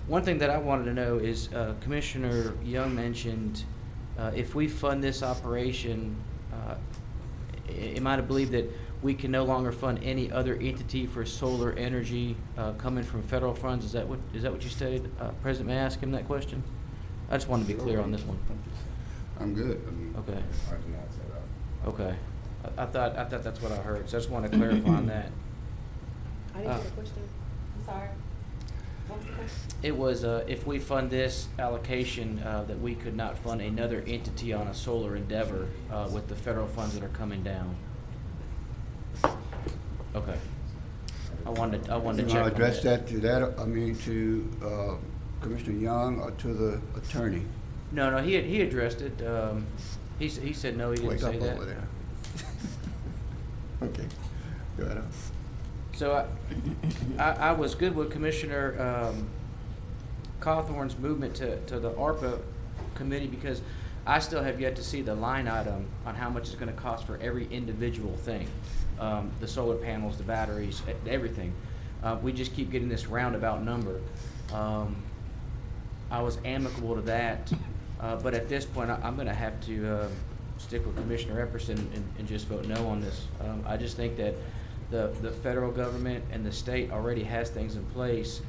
One thing that I wanted to know is, Commissioner Young mentioned, if we fund this operation, am I to believe that we can no longer fund any other entity for solar energy coming from federal funds? Is that what you stated? President, may I ask him that question? I just wanted to be clear on this one. I'm good. Okay. Okay. I thought that's what I heard, so I just want to clarify on that. I didn't get a question. I'm sorry. What was the question? It was, if we fund this allocation, that we could not fund another entity on a solar endeavor with the federal funds that are coming down. Okay. I wanted to check on that. Address that to Commissioner Young or to the attorney? No, he addressed it. He said no, he didn't say that. Over there. Okay. Go ahead. So I was good with Commissioner Cawthorn's movement to the ARPA committee, because I still have yet to see the line item on how much it's going to cost for every individual thing. The solar panels, the batteries, everything. We just keep getting this roundabout number. I was amicable to that, but at this point I'm going to have to stick with Commissioner Epperson and just vote no on this. I just think that the federal government and the state already has things in place,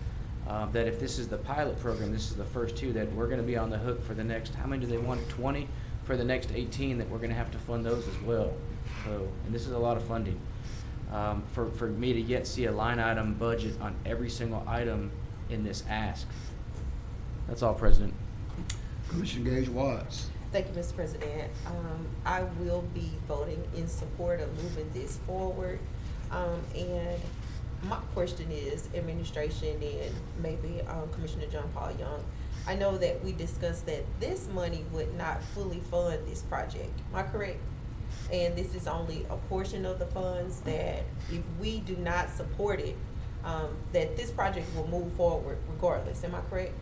that if this is the pilot program, this is the first two, that we're going to be on the hook for the next, how many do they want, 20? For the next 18, that we're going to have to fund those as well. So, and this is a lot of funding. For me to yet see a line item budget on every single item in this ask. That's all, President. Commissioner Gage Watts. Thank you, Mr. President. I will be voting in support of moving this forward. And my question is, administration and maybe Commissioner John Paul Young, I know that we discussed that this money would not fully fund this project. Am I correct? And this is only a portion of the funds, that if we do not support it, that this project will move forward regardless. Am I correct?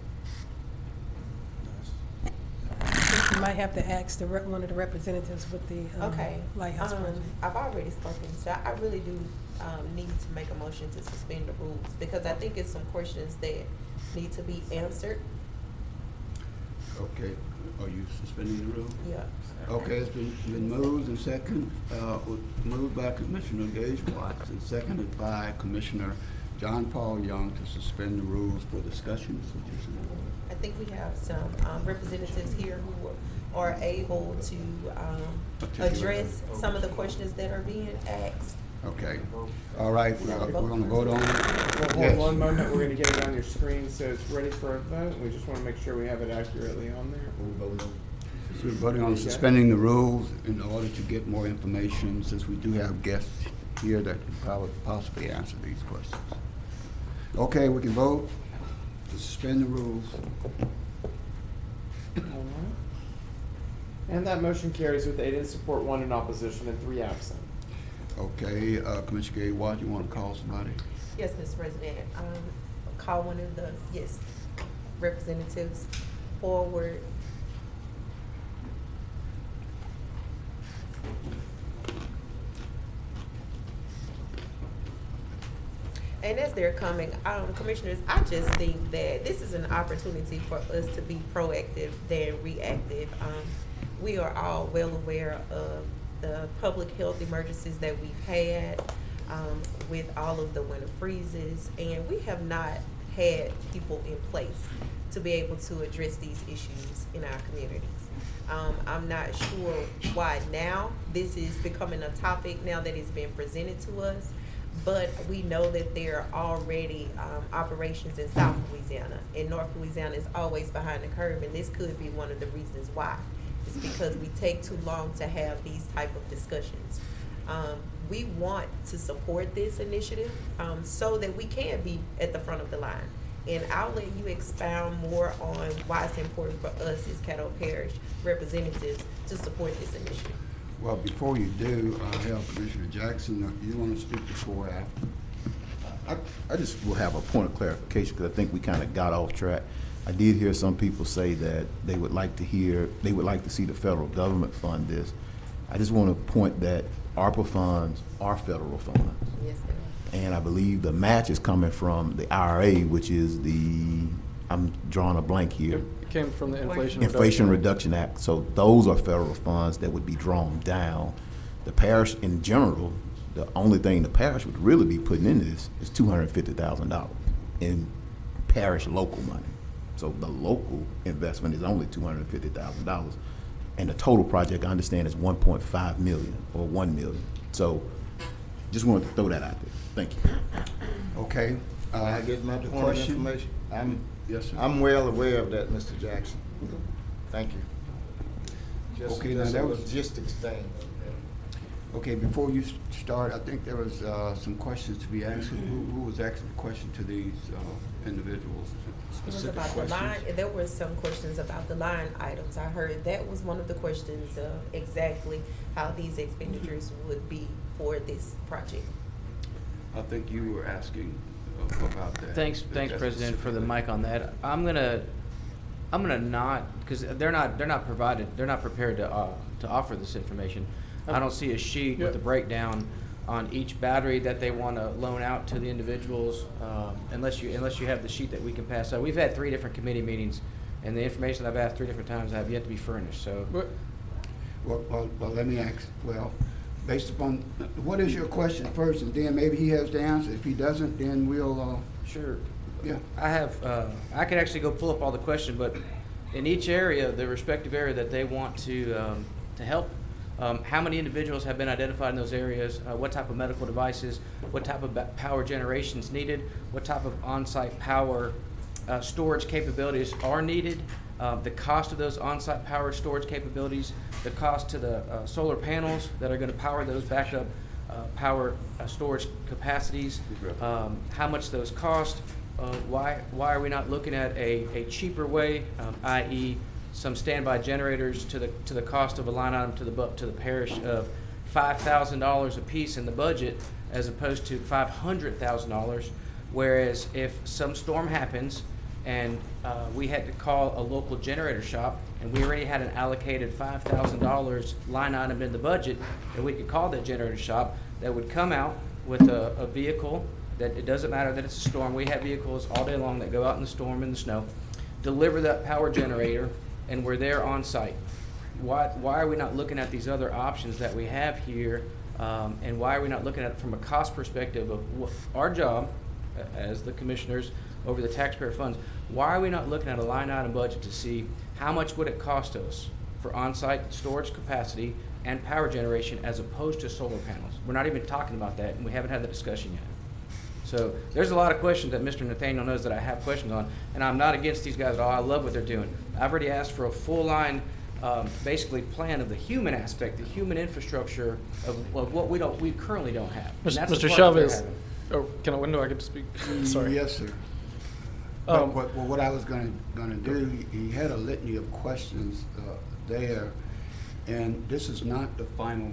You might have to ask one of the representatives with the Lighthouse project. I've already spoken, so I really do need to make a motion to suspend the rules, because I think it's some questions that need to be answered. Okay. Are you suspending the rule? Yeah. Okay, it's been moved and second, moved by Commissioner Gage Watts and seconded by Commissioner John Paul Young to suspend the rules for discussion. I think we have some representatives here who are able to address some of the questions that are being asked. Okay. All right, we're going to vote on it. Hold one moment, we're going to get it on your screen so it's ready for a vote. We just want to make sure we have it accurately on there. So we're voting on suspending the rules in order to get more information, since we do have guests here that can probably possibly answer these questions. Okay, we can vote to suspend the rules. All right. And that motion carries with 8 in support, 1 in opposition, and 3 absent. Okay, Commissioner Gay Watt, you want to call somebody? Yes, Mr. President. Call one of the, representatives forward. And as they're coming, commissioners, I just think that this is an opportunity for us to be proactive than reactive. We are all well aware of the public health emergencies that we've had with all of the winter freezes, and we have not had people in place to be able to address these issues in our communities. I'm not sure why now this is becoming a topic now that it's been presented to us. But we know that there are already operations in South Louisiana, and North Louisiana is always behind the curve, and this could be one of the reasons why. It's because we take too long to have these type of discussions. We want to support this initiative so that we can be at the front of the line. And I'll let you expound more on why it's important for us as Caddo Parish representatives to support this initiative. Well, before you do, I have Commissioner Jackson. You want to speak before or after? I just will have a point of clarification because I think we kind of got off track. I did hear some people say that they would like to see the federal government fund this. I just want to point that ARPA funds are federal funds. Yes, they are. And I believe the match is coming from the IRA, which is I'm drawing a blank here. It came from the Inflation Reduction Act. So those are federal funds that would be drawn down. The parish in general, the only thing the parish would really be putting in this is $250,000 in parish local money. So the local investment is only $250,000. And the total project, I understand, is 1.5 million or 1 million. So just wanted to throw that out there. Thank you. Okay. I get my point of information. Yes, sir. I'm well aware of that, Mr. Jackson. Thank you. Okay, now Just a that was- logistics thing. Okay, before you start, I think there was some questions to be asked. Who was asking the question to these individuals? It was Specific about the line, questions? there were some questions about the line items. I heard that was one of the questions, exactly how these expenditures would be for this project. I think you were asking about that. Thanks, President, for the mic on that. I'm gonna not, because they're not prepared to offer this information. I don't see a sheet with a breakdown on each battery that they want to loan out to the individuals, unless you have the sheet that we can pass out. We've had 3 different committee meetings, and the information I've asked 3 different times have yet to be furnished. So, Well, let me ask. Well, based upon what is your question first, and then maybe he has the answer. If he doesn't, then we'll. sure. Yeah. I could actually go pull up all the questions, but in each area, the respective area that they want to help. How many individuals have been identified in those areas? What type of medical devices? What type of power generation is needed? What type of on-site power storage capabilities are needed? The cost of those on-site power storage capabilities, the cost to the solar panels that are going to power those backup power storage capacities, how much those cost, why are we not looking at a cheaper way, i.e., some standby generators to the cost of a line item to the parish of $5,000 a piece in the budget, as opposed to $500,000. Whereas if some storm happens and we had to call a local generator shop and we already had an allocated $5,000 line item in the budget, and we could call that generator shop that would come out with a vehicle that it doesn't matter that it's a storm. We have vehicles all day long that go out in the storm and the snow, deliver that power generator, and we're there on site. Why are we not looking at these other options that we have here, and why are we not looking at it from a cost perspective of what our job as the commissioners over the taxpayer funds? Why are we not looking at a line item budget to see how much would it cost us for on-site storage capacity and power generation as opposed to solar panels? We're not even talking about that, and we haven't had the discussion yet. So there's a lot of questions that Mr. Nathaniel knows that I have questions on, and I'm not against these guys at all. I love what they're doing. I've already asked for a full line, basically plan of the human aspect, the human infrastructure of what we currently don't have. And that's Mr. the part that they're Chavez, having. when do I get to speak? Sorry. Yes, sir. What I was going to do, he had a litany of questions there, And this is not the final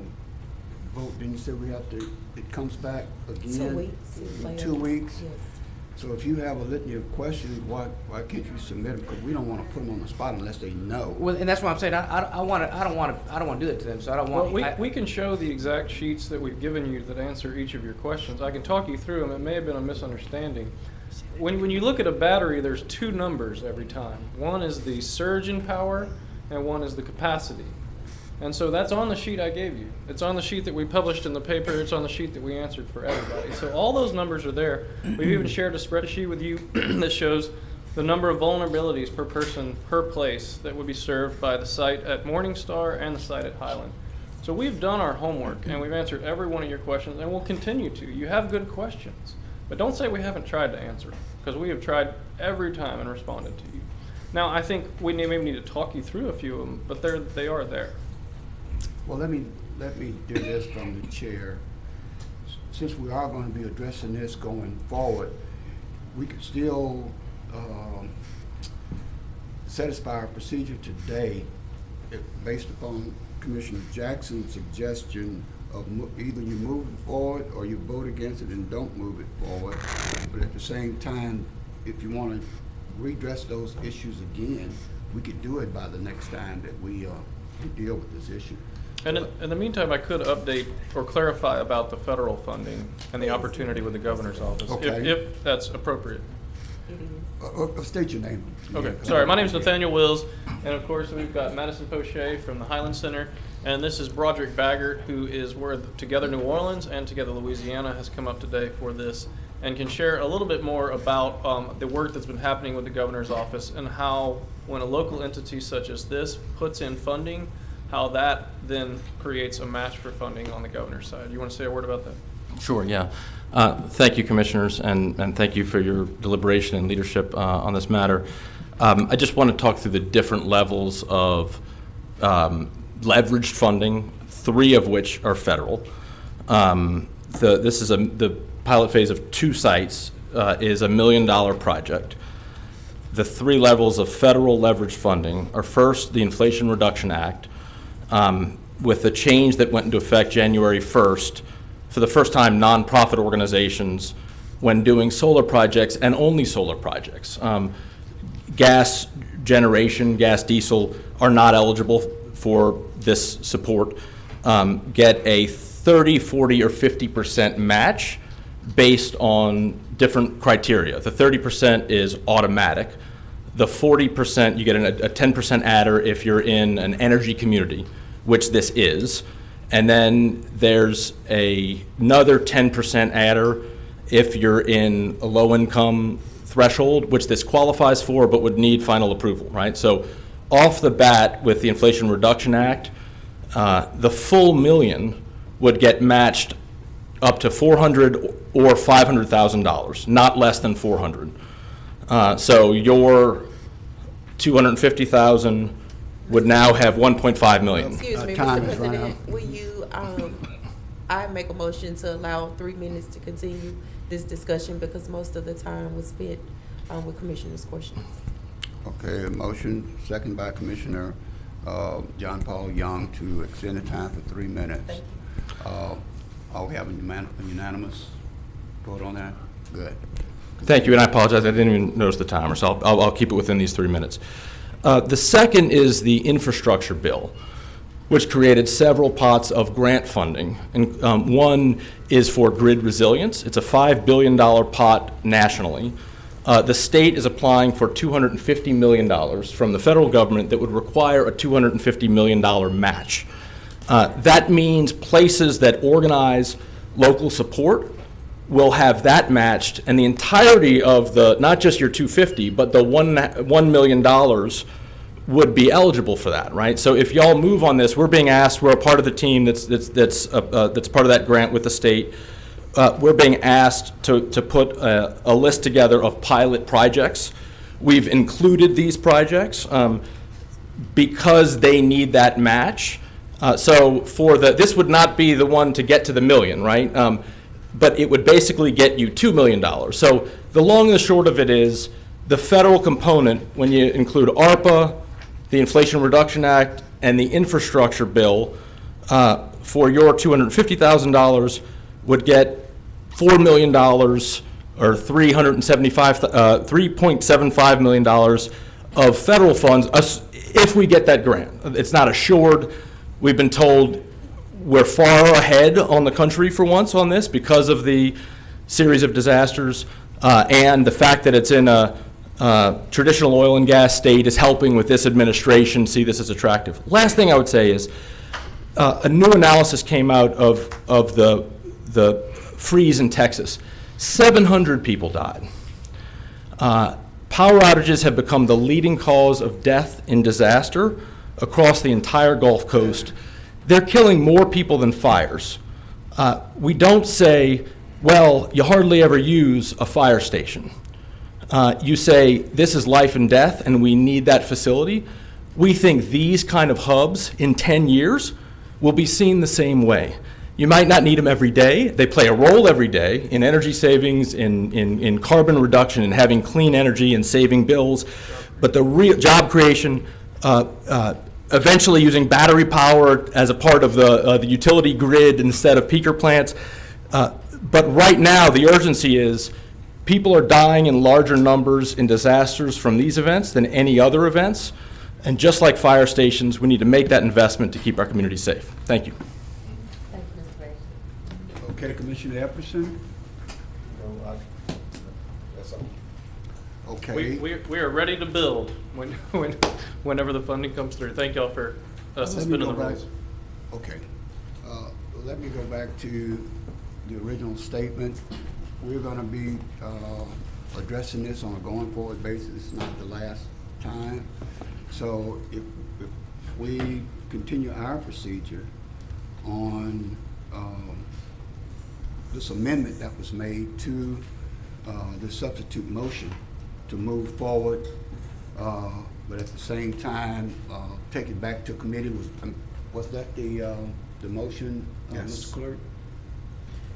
vote. Didn't you say we have to, it comes back again? 2 weeks. In 2 weeks? Yes. So if you have a litany of questions, why can't you submit them? Because we don't want to put them on the spot unless they know. Well, and that's what I'm saying. I don't want to do that to them. So I don't want. Well, we can show the exact sheets that we've given you that answer each of your questions. I can talk you through them. It may have been a misunderstanding. When you look at a battery, there's two numbers every time. One is the surge in power, and one is the capacity. And so that's on the sheet I gave you. It's on the sheet that we published in the paper. It's on the sheet that we answered for everybody. So all those numbers are there. We've even shared a spreadsheet with you that shows the number of vulnerabilities per person per place that would be served by the site at Morningstar and the site at Highland. So we've done our homework and we've answered every one of your questions and we'll continue to. You have good questions, but don't say we haven't tried to answer them, because we have tried every time and responded to you. Now, I think we maybe need to talk you through a few of them, but they are there. Well, let me do this from the chair. Since we are going to be addressing this going forward, we could still satisfy our procedure today based upon Commissioner Jackson's suggestion of either you move it forward or you vote against it and don't move it forward. But at the same time, if you want to redress those issues again, we could do it by the next time that we deal with this issue. And in the meantime, I could update or clarify about the federal funding and the opportunity with the governor's office, Okay. if that's appropriate. State your name. Okay, sorry, my name is Nathaniel Wills, and of course we've got Madison Poche from the Highland Center, and this is Broderick Baggert, who is where Together New Orleans and Together Louisiana has come up today for this, and can share a little bit more about the work that's been happening with the governor's office and how, when a local entity such as this puts in funding, how that then creates a match for funding on the governor's side. You want to say a word about that? Sure, yeah. Thank you, commissioners, and thank you for your deliberation and leadership on this matter. I just want to talk through the different levels of leveraged funding, 3 of which are federal. This is the pilot phase of 2 sites is $1 million project. The 3 levels of federal leveraged funding are, first, the Inflation Reduction Act, with the change that went into effect January 1st. For the first time, nonprofit organizations, when doing solar projects and only solar projects, gas generation, gas, diesel, are not eligible for this support, get a 30, 40, or 50% match based on different criteria. The 30% is automatic. The 40%, you get a 10% adder if you're in an energy community, which this is. And then there's another 10% adder if you're in a low-income threshold, which this qualifies for but would need final approval, right? So off the bat with the Inflation Reduction Act, the full $1 million would get matched up to $400,000 or $500,000, not less than $400,000. So your $250,000 would now have $1.5 million. Excuse me, Mr. President, will you, I make a motion to allow 3 minutes to continue this discussion because most of the time was spent with Commissioner's questions. Okay, a motion, second by Commissioner John Paul Young to extend the time for 3 minutes. Thank you. Are we having a unanimous vote on that? Good. Thank you, and I apologize, I didn't even notice the timer, so I'll keep it within these 3 minutes. The second is the infrastructure bill, which created several pots of grant funding. And one is for grid resilience. It's a $5 billion pot nationally. The state is applying for $250 million from the federal government that would require a $250 million match. That means places that organize local support will have that matched, and the entirety of not just your $250, but the $1 million would be eligible for that, right? So if y'all move on this, we're being asked, we're a part of the team that's part of that grant with the state. We're being asked to put a list together of pilot projects. We've included these projects because they need that match. So this would not be the one to get to the $1 million, right? But it would basically get you $2 million. So the long and the short of it is the federal component, when you include ARPA, the Inflation Reduction Act, and the infrastructure bill for your $250,000 would get $4 million or $3.75 million of federal funds if we get that grant. It's not assured. We've been told we're far ahead on the country for once on this because of the series of disasters and the fact that it's in a traditional oil and gas state is helping with this administration see this as attractive. Last thing I would say is a new analysis came out of the freeze in Texas. 700 people died. Power outages have become the leading cause of death in disaster across the entire Gulf Coast. They're killing more people than fires. We don't say, well, you hardly ever use a fire station. You say, this is life and death, and we need that facility. We think these kind of hubs in 10 years will be seen the same way. You might not need them every day. They play a role every day in energy savings, in carbon reduction, in having clean energy and saving bills. But the real job creation, eventually using battery power as a part of the utility grid instead of peaker plants. But right now, the urgency is people are dying in larger numbers in disasters from these events than any other events. And just like fire stations, we need to make that investment to keep our community safe. Thank you. Thank you, Mr. Ray. Okay, Commissioner Epperson? That's all. Okay. We are ready to build whenever the funding comes through. Thank y'all for suspending the rules. Okay. Let me go back to the original statement. We're going to be addressing this on a going forward basis. It's not the last time. So if we continue our procedure on this amendment that was made to the substitute motion to move forward, but at the same time take it back to committee, was that the motion, Yes. Mr. Clerk?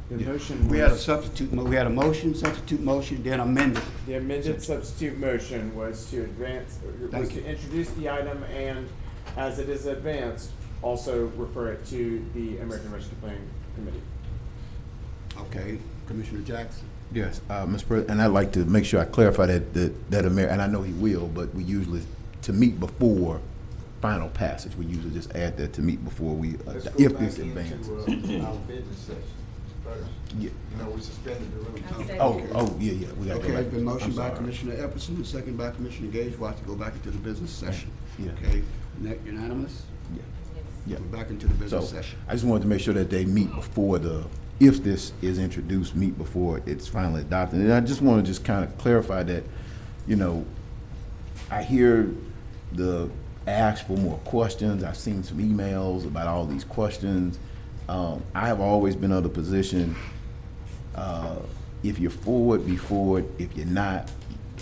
The motion We had a was, substitute, we had a motion, substitute motion, then amended. the amended substitute motion was to advance, was Thank to you. introduce the item and, as it is advanced, also refer it to the American Rescue Plan Committee. Okay, Commissioner Jackson. Yes, Mr. President, and I'd like to make sure I clarify that and I know he will, but we usually, to meet before final passage, we usually just add that to meet before we, if this advances. Our business session first. Yeah. You know, we suspended the rules. Oh, yeah, we got to Okay, go back. it's been motion I'm by sorry. Commissioner Epperson, and second by Commissioner Gage. We'll have to go back into the business session. Yeah. Okay, unanimous? Yeah. We're back into the business So, session. I just wanted to make sure that they meet before if this is introduced, meet before it's finally adopted. And I just want to just kind of clarify that, you know, I hear the ask for more questions. I've seen some emails about all these questions. I have always been of the position, if you're forward, be forward. If you're not,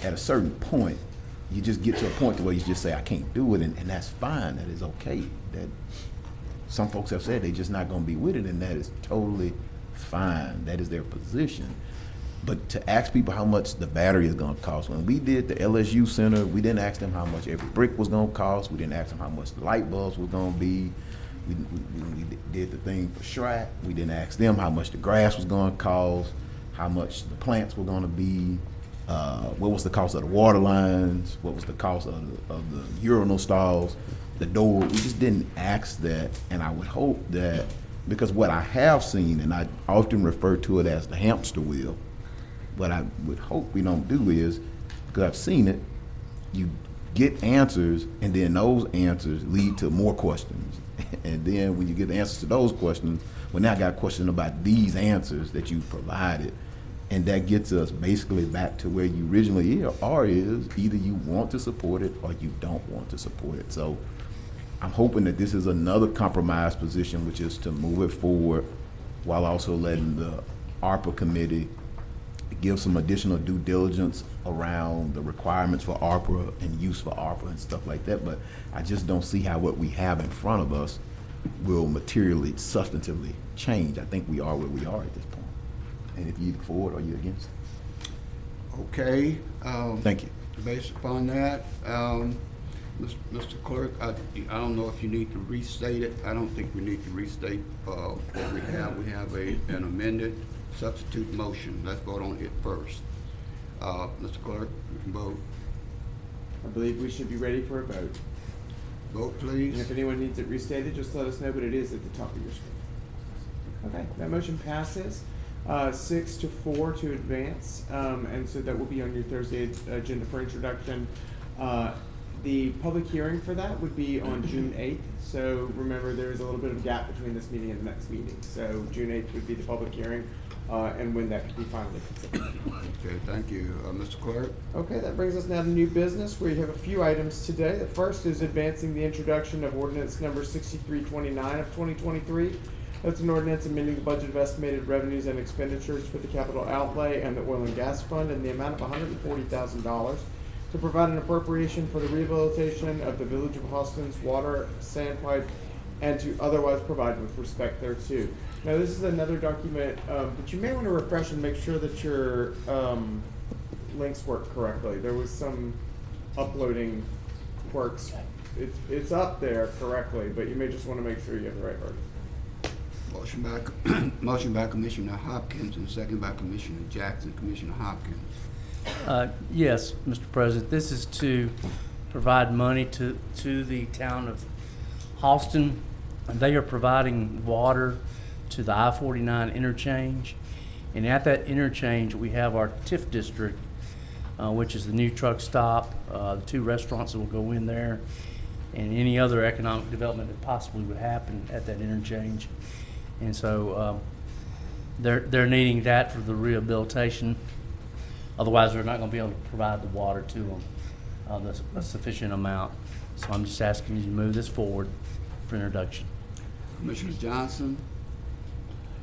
at a certain point, you just get to a point where you just say, I can't do it, and that's fine. That is okay. That some folks have said they're just not going to be with it, and that is totally fine. That is their position. But to ask people how much the battery is going to cost, when we did the LSU Center, we didn't ask them how much every brick was going to cost. We didn't ask them how much the light bulbs were going to be. We did the thing for Shrek. We didn't ask them how much the grass was going to cost, how much the plants were going to be, what was the cost of the water lines, what was the cost of the urinal stalls, the door. We just didn't ask that, and I would hope that, because what I have seen, and I often refer to it as the hamster wheel, what I would hope we don't do is, because I've seen it, you get answers, and then those answers lead to more questions. And then when you get the answers to those questions, well, now I got a question about these answers that you provided. And that gets us basically back to where you originally are, is either you want to support it or you don't want to support it. So I'm hoping that this is another compromise position, which is to move it forward while also letting the ARPA committee give some additional due diligence around the requirements for ARPA and use for ARPA and stuff like that. But I just don't see how what we have in front of us will materially, substantively change. I think we are where we are at this point. And if you're for it or you're against it. Okay. Thank you. Based upon that, Mr. Clerk, I don't know if you need to restate it. I don't think we need to restate what we have. We have an amended substitute motion. Let's vote on it first. Mr. Clerk, you can vote. I believe we should be ready for a vote. Vote, And please. if anyone needs it restated, just let us know, but it is at the top of your screen. Okay, that motion passes 6-4 to advance, and so that will be on your Thursday agenda for introduction. The public hearing for that would be on June 8th, so remember there is a little bit of a gap between this meeting and the next meeting. So June 8th would be the public hearing, and when that could be finally considered. Okay, thank you. Mr. Clerk? Okay, that brings us now to new business. We have a few items today. The first is advancing the introduction of ordinance number 6329 of 2023. That's an ordinance amending the budget of estimated revenues and expenditures for the capital outlay and the oil and gas fund in the amount of $140,000 to provide an appropriation for the rehabilitation of the Village of Austin's water sandpipe and to otherwise provide with respect thereto. Now, this is another document, but you may want to refresh and make sure that your links work correctly. There was some uploading quirks. It's up there correctly, but you may just want to make sure you have the right version. Motion by Commissioner Hopkins and second by Commissioner Jackson. Commissioner Hopkins. Yes, Mr. President, this is to provide money to the town of Austin. They are providing water to the I-49 interchange. And at that interchange, we have our TIF district, which is the new truck stop, the 2 restaurants that will go in there, and any other economic development that possibly would happen at that interchange. And so they're needing that for the rehabilitation. Otherwise, they're not going to be able to provide the water to them, a sufficient amount. So I'm just asking you to move this forward for introduction. Commissioner Johnson?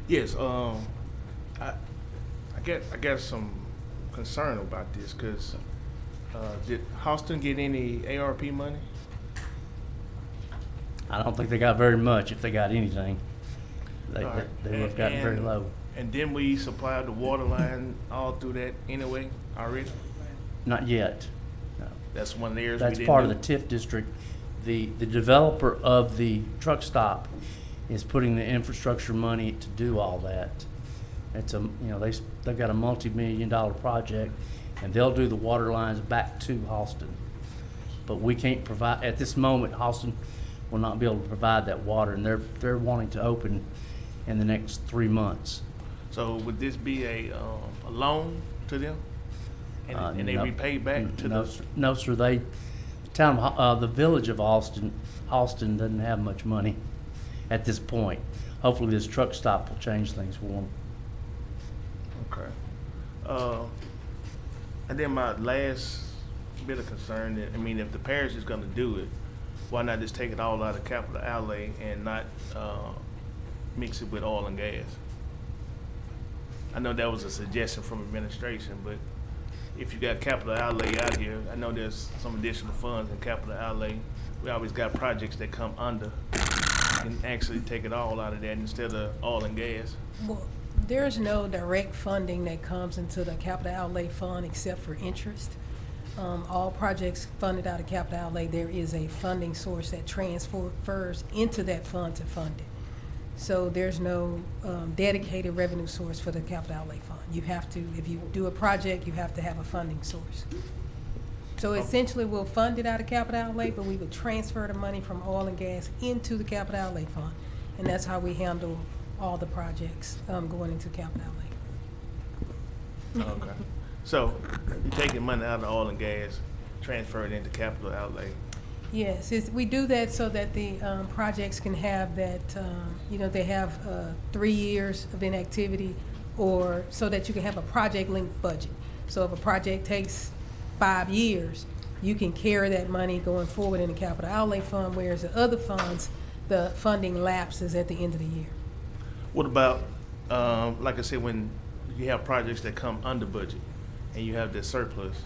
Yes, I got some concern about this because did Houston get any ARP money? I don't think they got very much, if they got anything. They would have gotten very low. And then we supplied the water line all through that anyway already? Not yet, no. That's one of the areas we That's didn't part do? of the TIF district. The developer of the truck stop is putting the infrastructure money to do all that. It's they've got a multi-million-dollar project, and they'll do the water lines back to Austin. But we can't provide, at this moment, Austin will not be able to provide that water, and they're wanting to open in the next 3 months. So would this be a loan to them? And they no, repay back to no, the? No, sir. The Village of Austin doesn't have much money at this point. Hopefully, this truck stop will change things for them. Okay. And then my last bit of concern, that, I mean, if the parish is gonna do it, why not just take it all out of capital outlay and not mix it with oil and gas? I know that was a suggestion from administration, but if you got capital outlay out here, I know there's some additional funds in capital outlay. We always got projects that come under and actually take it all out of that instead of oil and gas. Well, there's no direct funding that comes into the capital outlay fund except for interest. All projects funded out of capital outlay, there is a funding source that transfers into that fund to fund it. So there's no dedicated revenue source for the capital outlay fund. You have to, if you do a project, you have to have a funding source. So essentially, we'll fund it out of capital outlay, but we would transfer the money from oil and gas into the capital outlay fund. And that's how we handle all the projects going into capital outlay. Okay. So you're taking money out of oil and gas, transfer it into capital outlay. Yes, we do that so that the projects can have that, they have 3 years of inactivity, or so that you can have a project-linked budget. So if a project takes 5 years, you can carry that money going forward in the capital outlay fund, whereas the other funds, the funding lapses at the end of the year. What about, like I said, when you have projects that come under budget and you have this surplus?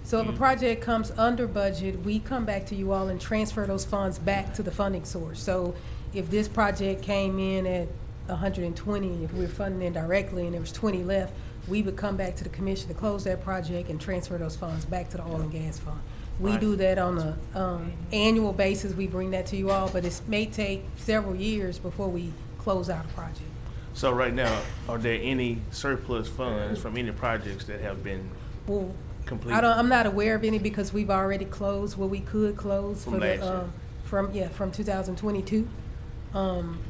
So if a project comes under budget, we come back to you all and transfer those funds back to the funding source. So if this project came in at 120, if we were funding it directly and there was 20 left, we would come back to the commission to close that project and transfer those funds back to the oil and gas fund. We Right. do that on a annual basis. We bring that to you all, but it may take several years before we close out a project. So right now, are there any surplus funds from any projects that have been Well, completed? I'm not aware of any because we've already closed what we could close From for last the, year. from 2022.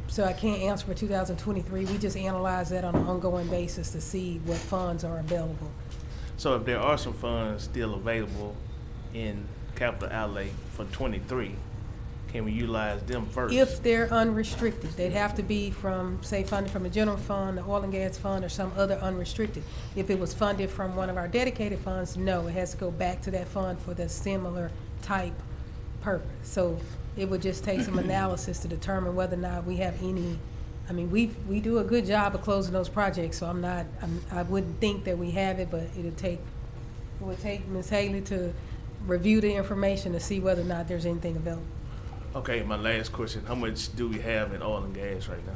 So I can't answer for 2023. We just analyze that on an ongoing basis to see what funds are available. So if there are some funds still available in capital outlay for 23, can we utilize them first? If they're unrestricted, they'd have to be from, say, funded from a general fund, the oil and gas fund, or some other unrestricted. If it was funded from one of our dedicated funds, no, it has to go back to that fund for the similar type purpose. So it would just take some analysis to determine whether or not we have any. I mean, we do a good job of closing those projects, so I wouldn't think that we have it, but it would take Ms. Haley to review the information to see whether or not there's anything available. Okay, my last question, how much do we have in oil and gas right now?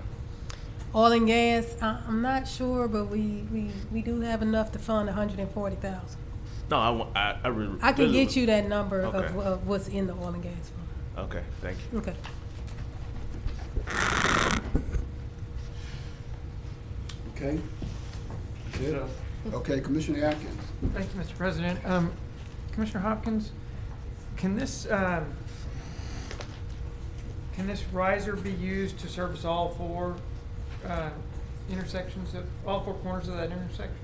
Oil and gas, I'm not sure, but we do have enough to fund 140,000. No, I really. I can really- get you that number Okay. of what's in the oil and gas fund. Okay, thank you. Okay. Okay? Good. Okay, Commissioner Atkins. Thank you, Mr. President. Commissioner Hopkins, can this riser be used to service all four intersections, all four corners of that intersection?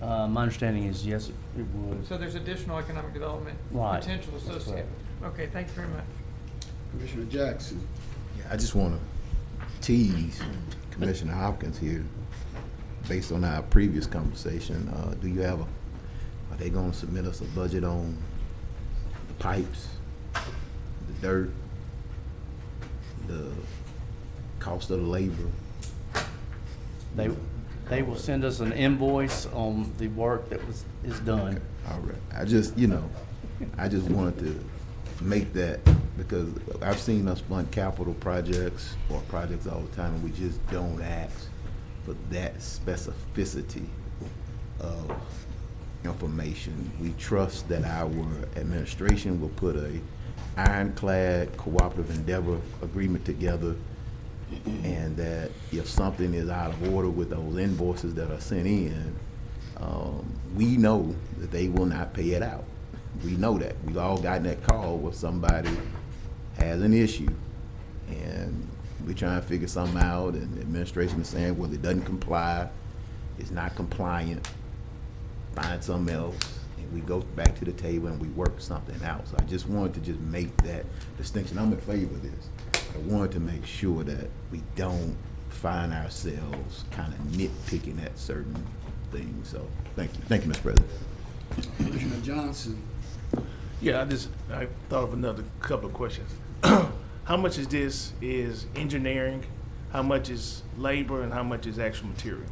My understanding is yes, it would. So there's additional economic development Right. potential That's associated. Okay, thank you very much. Commissioner Jackson. Yeah, I just want to tease Commissioner Hopkins here, based on our previous conversation. Do you have are they going to submit us a budget on the pipes, the dirt, the cost of the labor? They will send us an invoice on the work that is done. Okay, all right. I just wanted to make that, because I've seen us fund capital projects or projects all the time, and we just don't ask for that specificity of information. We trust that our administration will put a ironclad cooperative endeavor agreement together, and that if something is out of order with those invoices that are sent in, we know that they will not pay it out. We know that. We've all gotten that call where somebody has an issue, and we're trying to figure something out, and the administration is saying, well, it doesn't comply, it's not compliant, find something else, and we go back to the table and we work something out. So I just wanted to just make that distinction. I'm in favor of this. I wanted to make sure that we don't find ourselves kind of nitpicking at certain things. So thank you. Thank you, Mr. President. Commissioner Johnson. Yeah, I thought of another couple of questions. How much is this is engineering? How much is labor, and how much is actual material?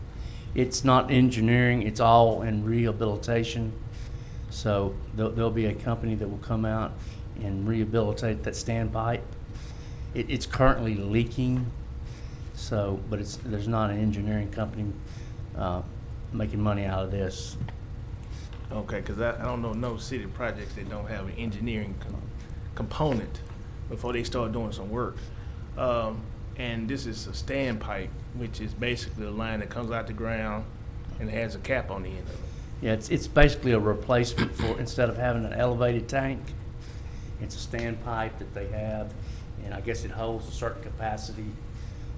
It's not engineering, it's all in rehabilitation. So there'll be a company that will come out and rehabilitate that standpipe. It's currently leaking, so, but there's not an engineering company making money out of this. Okay, because I don't know no city projects that don't have an engineering component before they start doing some work. And this is a standpipe, which is basically a line that comes out the ground and has a cap on the end of it. Yeah, it's basically a replacement for, instead of having an elevated tank, it's a standpipe that they have, and I guess it holds a certain capacity.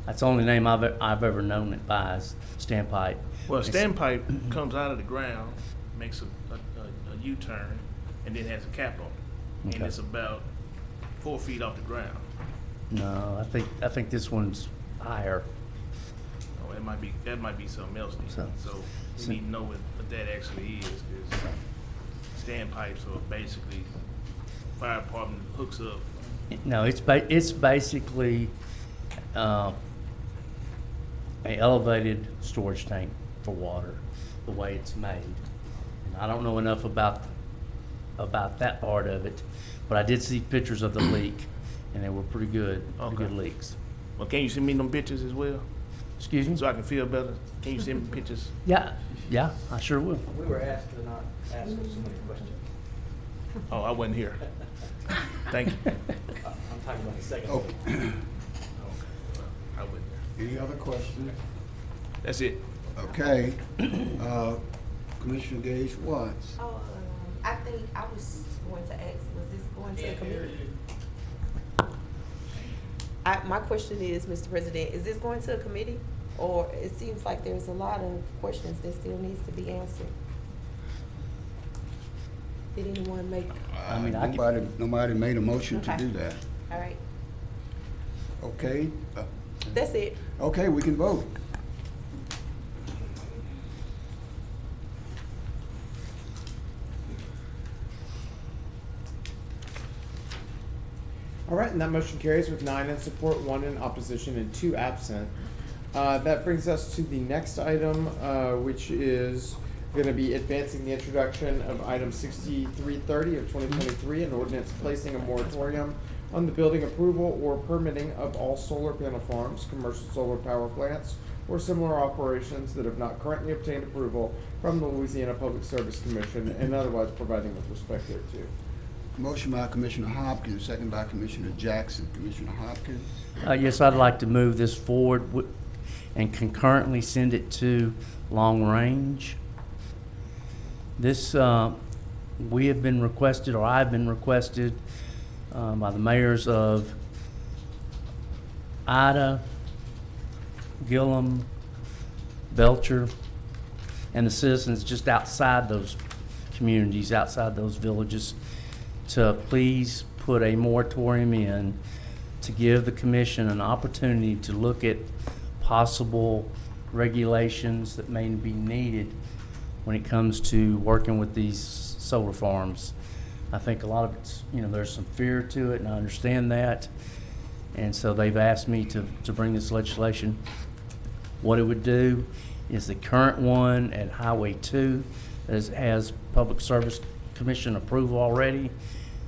That's the only name I've ever known it by, is standpipe. Well, a standpipe comes out of the ground, makes a U-turn, and then has a cap on it. Okay. And it's about 4 feet off the ground. No, I think this one's higher. Oh, that might be something else. So- So we need to know what that actually is, because standpipes are basically fire department hooks up. No, it's basically a elevated storage tank for water, the way it's made. And I don't know enough about that part of it, but I did see pictures of the leak, and they were pretty good leaks. Well, can you send me them pictures as well? Excuse me? So I can feel better. Can you send me pictures? Yeah, I sure will. We were asked to not ask so many questions. Oh, I wasn't here. Thank you. I'm talking about the second. Okay. I wasn't here. Any other questions? That's it. Okay. Commissioner Gage Watts. Oh, I think I was going to ask, was this going to a committee? My question is, Mr. President, is this going to a committee? Or it seems like there's a lot of questions that still needs to be answered. Did anyone make? I mean, I Nobody made a motion to Okay. do that. All right, Okay. that's it. Okay, we can vote. All right, and that motion carries with 9 in support, 1 in opposition, and 2 absent. That brings us to the next item, which is going to be advancing the introduction of item 6330 of 2023, an ordinance placing a moratorium on the building approval or permitting of all solar panel farms, commercial solar power plants, or similar operations that have not currently obtained approval from the Louisiana Public Service Commission and otherwise providing with respect thereto. Motion by Commissioner Hopkins, second by Commissioner Jackson. Commissioner Hopkins? Yes, I'd like to move this forward and concurrently send it to long range. This, we have been requested, or I've been requested by the mayors of Ida, Gillum, Belcher, and the citizens just outside those communities, outside those villages, to please put a moratorium in to give the commission an opportunity to look at possible regulations that may be needed when it comes to working with these solar farms. I think a lot of it's, there's some fear to it, and I understand that. And so they've asked me to bring this legislation. What it would do is the current one at Highway 2 has Public Service Commission approval already.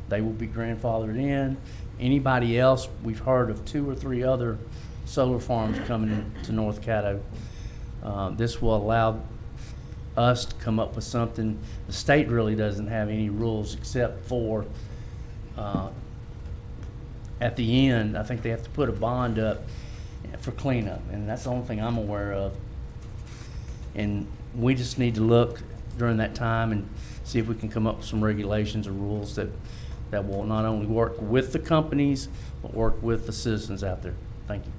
They will be grandfathered in. Anybody else, we've heard of 2 or 3 other solar farms coming to North Caddo. This will allow us to come up with something. The state really doesn't have any rules except for at the end, I think they have to put a bond up for cleanup, and that's the only thing I'm aware of. And we just need to look during that time and see if we can come up with some regulations or rules that will not only work with the companies, but work with the citizens out there. Thank you.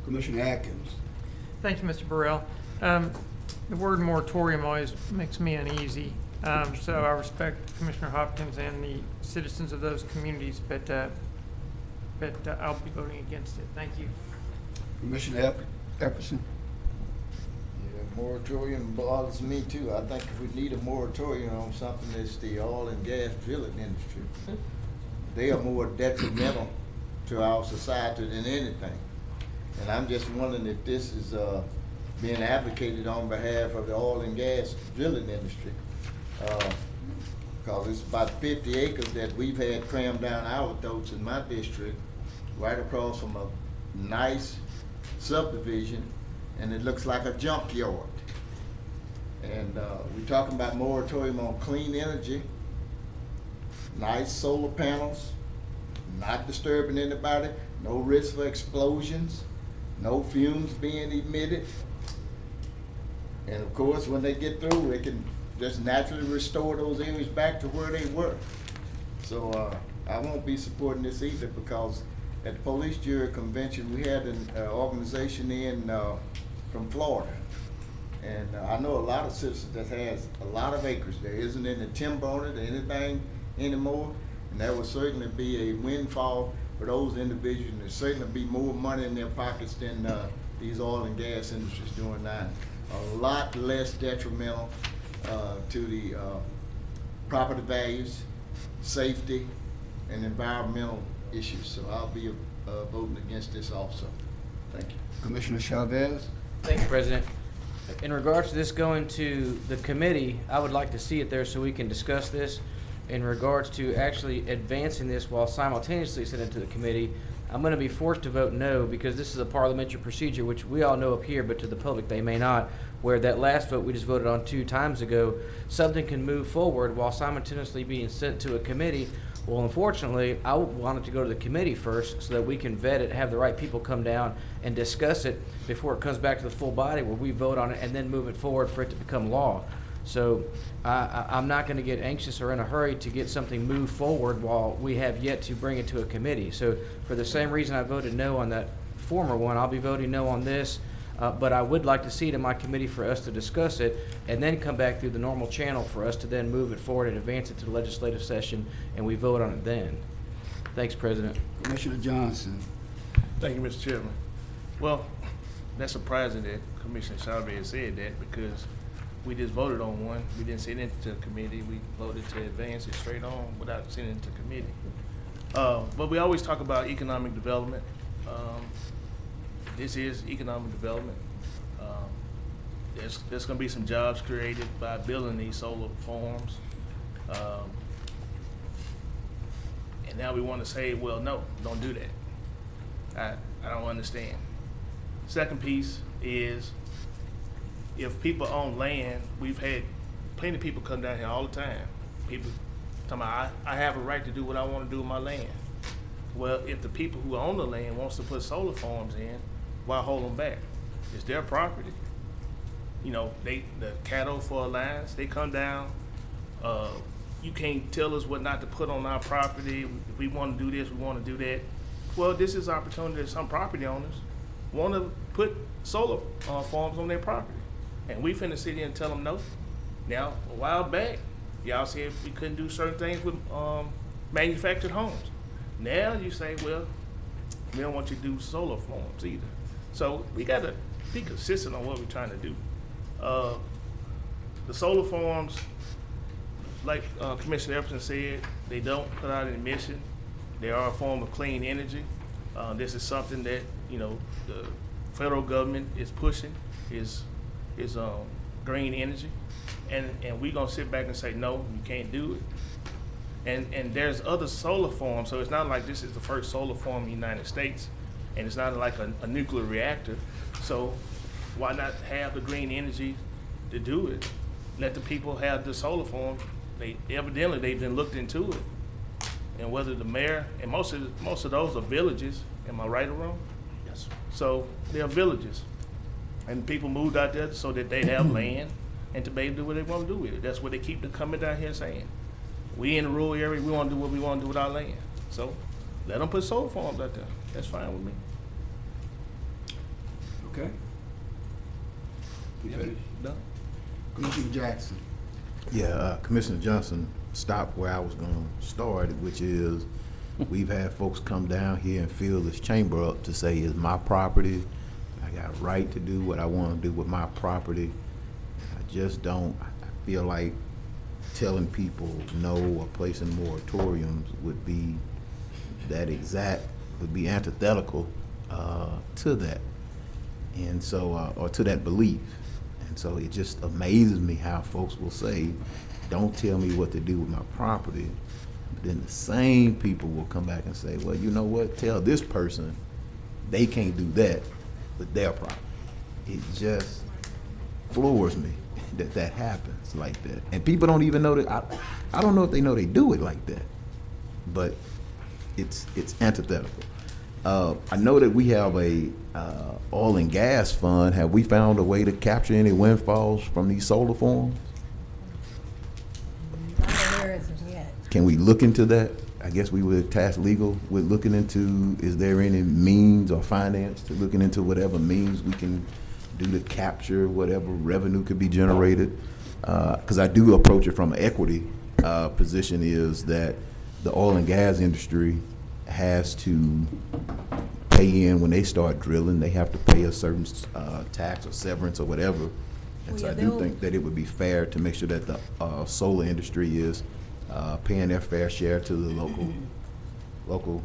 Commissioner Atkins. Thank you, Mr. Burrell. The word moratorium always makes me uneasy, so I respect Commissioner Hopkins and the citizens of those communities, but I'll be voting against it. Thank you. Commissioner Epperson. Yeah, moratorium bothers me too. I think if we need a moratorium on something, it's the oil and gas drilling industry. They are more detrimental to our society than anything. And I'm just wondering if this is being advocated on behalf of the oil and gas drilling industry. Because it's about 50 acres that we've had crammed down our throats in my district, right across from a nice subdivision, and it looks like a junkyard. And we're talking about moratorium on clean energy, nice solar panels, not disturbing anybody, no risk for explosions, no fumes being emitted. And of course, when they get through, they can just naturally restore those areas back to where they were. So I won't be supporting this either, because at the Police Jury Convention, we had an organization in from Florida. And I know a lot of citizens that has a lot of acres. There isn't any timber on it or anything anymore. And that would certainly be a windfall for those individuals, and there'd certainly be more money in their pockets than these oil and gas industries doing now. A lot less detrimental to the property values, safety, and environmental issues. So I'll be voting against this also. Thank you. Commissioner Chavez. Thank you, President. In regards to this going to the committee, I would like to see it there so we can discuss this. In regards to actually advancing this while simultaneously sending it to the committee, I'm going to be forced to vote no because this is a parliamentary procedure, which we all know up here, but to the public they may not, where that last vote we just voted on 2 times ago, something can move forward while simultaneously being sent to a committee. Well, unfortunately, I want it to go to the committee first so that we can vet it, have the right people come down and discuss it before it comes back to the full body where we vote on it and then move it forward for it to become law. So I'm not going to get anxious or in a hurry to get something moved forward while we have yet to bring it to a committee. So for the same reason I voted no on that former one, I'll be voting no on this. But I would like to see it in my committee for us to discuss it and then come back through the normal channel for us to then move it forward and advance it to the legislative session and we vote on it then. Thanks, President. Commissioner Johnson. Thank you, Mr. Chairman. Well, that's surprising that Commissioner Chavez said that because we just voted on one. We didn't send it to a committee. We voted to advance it straight on without sending it to committee. But we always talk about economic development. This is economic development. There's going to be some jobs created by building these solar farms. And now we want to say, well, no, don't do that. I don't understand. Second piece is if people own land, we've had plenty of people come down here all the time. People talking about, I have a right to do what I want to do with my land. Well, if the people who own the land wants to put solar farms in, why hold them back? It's their property. You know, the Caddo for Alliance, they come down. You can't tell us what not to put on our property. If we want to do this, we want to do that. Well, this is opportunity that some property owners want to put solar farms on their property. And we finna sit here and tell them no. Now, a while back, y'all said we couldn't do certain things with manufactured homes. Now you say, well, we don't want you to do solar farms either. So we gotta be consistent on what we're trying to do. The solar farms, like Commissioner Epperson said, they don't put out an emission. They are a form of clean energy. This is something that, you know, the federal government is pushing, is green energy. And we're gonna sit back and say, no, you can't do it. And there's other solar farms, so it's not like this is the first solar farm in the United States, and it's not like a nuclear reactor. So why not have the green energy to do it? Let the people have the solar farm. Evidently they've been looked into it. And whether the mayor, and most of those are villages, am I right or wrong? Yes. So they're villages. And people moved out there so that they have land and to be able to do what they want to do with it. That's what they keep coming down here saying. We in the rural area, we want to do what we want to do with our land. So let them put solar farms out there. That's fine with me. Okay. You Yeah. finished? Done. Commissioner Jackson. Yeah, Commissioner Johnson stopped where I was going to start, which is we've had folks come down here and fill this chamber up to say it's my property. I got a right to do what I want to do with my property. I just don't. I feel like telling people no or placing moratoriums would be antithetical to that, and so or to that belief. And so it just amazes me how folks will say, don't tell me what to do with my property. But then the same people will come back and say, well, you know what? Tell this person they can't do that with their property. It just floors me that happens like that. And people don't even know that. I don't know if they know they do it like that. But it's antithetical. I know that we have a oil and gas fund. Have we found a way to capture any windfalls from these solar farms? Not aware as of yet. Can we look into that? I guess we would task legal with looking into, is there any means or finance to looking into whatever means we can do to capture whatever revenue could be generated? Because I do approach it from an equity position, is that the oil and gas industry has to pay in when they start drilling. They have to pay a certain tax or severance or whatever. And so I do think that it would be fair to make sure that the solar industry is paying their fair share to the local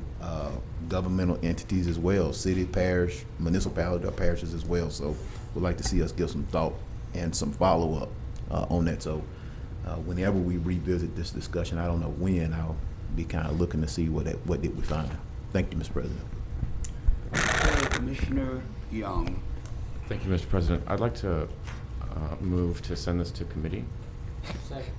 governmental entities as well, city, parish, municipality, or parishes as well. So we'd like to see us give some thought and some follow-up on that. So whenever we revisit this discussion, I don't know when, I'll be kind of looking to see what did we find. Thank you, Mr. President. Commissioner Young. Thank you, Mr. President. I'd like to move to send this to committee. Second.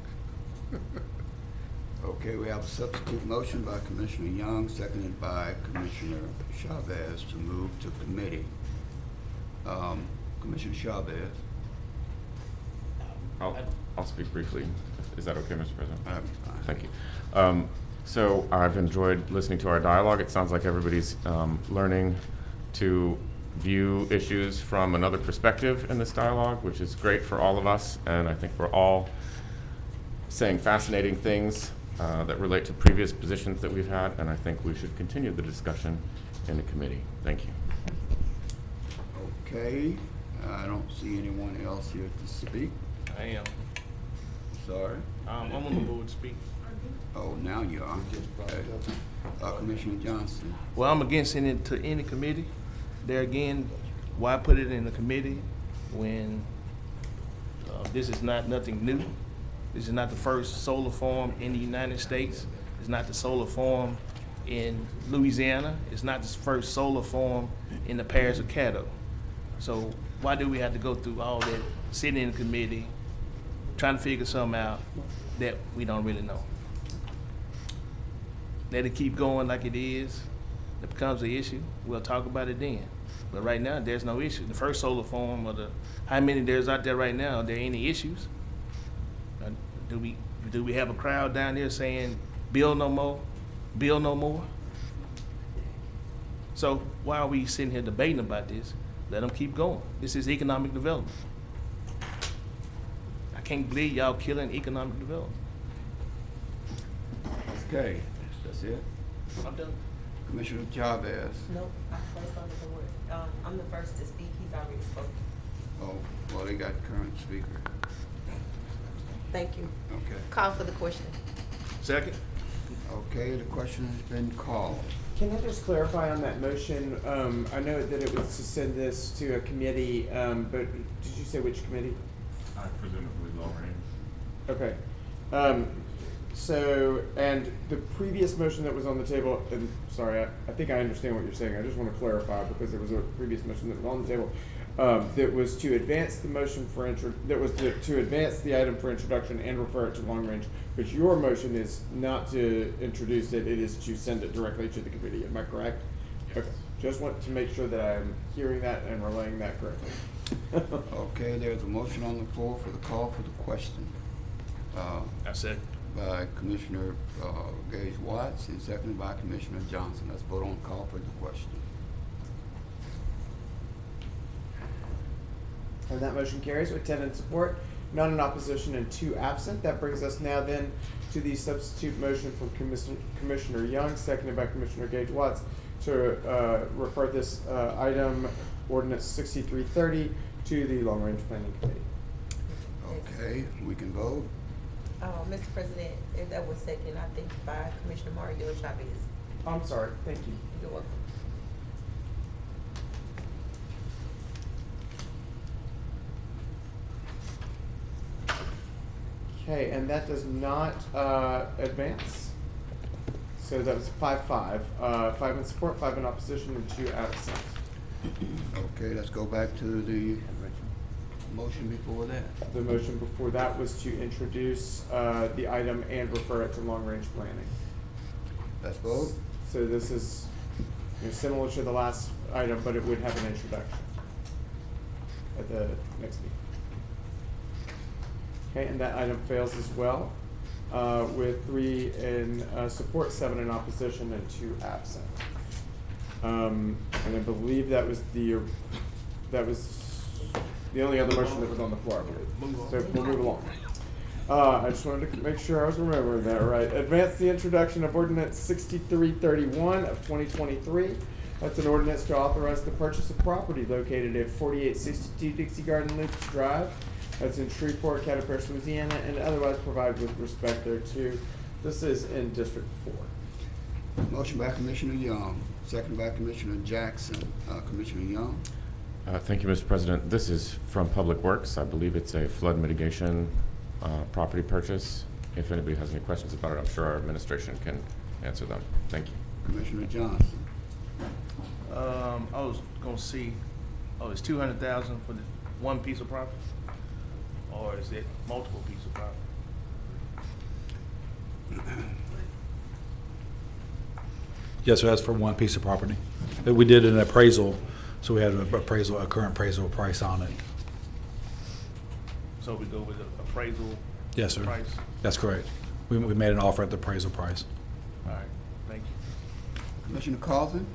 Okay, we have a substitute motion by Commissioner Young, seconded by Commissioner Chavez to move to committee. Commissioner Chavez. I'll speak briefly. Is that okay, Mr. President? That'd be fine. Thank you. So I've enjoyed listening to our dialogue. It sounds like everybody's learning to view issues from another perspective in this dialogue, which is great for all of us. And I think we're all saying fascinating things that relate to previous positions that we've had. And I think we should continue the discussion in the committee. Thank you. Okay, I don't see anyone else here to speak. I am. Sorry. I'm on the board to speak. Oh, now you are. Okay. Commissioner Johnson. Well, I'm against sending it to any committee. There again, why put it in the committee when this is nothing new? This is not the first solar farm in the United States. It's not the solar farm in Louisiana. It's not the first solar farm in the Parish of Caddo. So why do we have to go through all that, sitting in the committee, trying to figure something out that we don't really know? Let it keep going like it is. If it becomes an issue, we'll talk about it then. But right now, there's no issue. The first solar farm, or how many there's out there right now, are there any issues? Do we have a crowd down there saying, build no more, build no more? So why are we sitting here debating about this? Let them keep going. This is economic development. I can't believe y'all killing economic development. Okay, that's it. I'm done. Commissioner Chavez. Nope, I'm first on the board. I'm the first to speak. He's already spoken. Oh, well, they got current speaker. Thank you. Okay. Call for the question. Second. Okay, the question has been called. Can I just clarify on that motion? I know that it was to send this to a committee, but did you say which committee? Presumably low range. Okay. So, and the previous motion that was on the table, and sorry, I think I understand what you're saying. I just want to clarify because there was a previous motion that was on the table that was to advance the motion for to advance the item for introduction and refer it to long range. But your motion is not to introduce it; it is to send it directly to the committee. Am I correct? Okay. Just want to make sure that I'm hearing that and relaying that correctly. Okay, there's a motion on the floor for the call for the question. That's it. By Commissioner Gage Watts and seconded by Commissioner Johnson. Let's vote on the call for the question. And that motion carries with 10 in support, none in opposition, and 2 absent. That brings us now then to the substitute motion from Commissioner Young, seconded by Commissioner Gage Watts, to refer this item, Ordinance 6330, to the Long Range Planning Committee. Okay, we can vote. Mr. President, if that was second, I think by Commissioner Mario Chavez. I'm sorry, thank you. You're welcome. Okay, and that does not advance. So that was 5-5. 5 in support, 5 in opposition, and 2 absent. Okay, let's go back to the motion before that. The motion before that was to introduce the item and refer it to long-range planning. Let's vote. So this is similar to the last item, but it would have an introduction at the next meeting. Okay, and that item fails as well, with 3 in support, 7 in opposition, and 2 absent. And I believe that was the only other motion that was on the floor. So we'll move along. I just wanted to make sure I was remembering that right. Advance the introduction of Ordinance 6331 of 2023. That's an ordinance to authorize the purchase of property located at 4862 Dixie Garden Loops Drive. That's in Shreveport, Caddo, Parish, Louisiana, and otherwise provide with respect thereto. This is in District 4. Motion by Commissioner Young, second by Commissioner Jackson. Commissioner Young. Thank you, Mr. President. This is from Public Works. I believe it's a flood mitigation property purchase. If anybody has any questions about it, I'm sure our administration can answer them. Thank you. Commissioner Johnson. I was gonna see, it's 200,000 for the one piece of property? Or is it multiple pieces of property? Yes, sir, that's for one piece of property. We did an appraisal, so we had a current appraisal price on it. So we go with the appraisal Yes, sir. price? That's correct. We made an offer at the appraisal price. All right, thank you. Commissioner Carlson?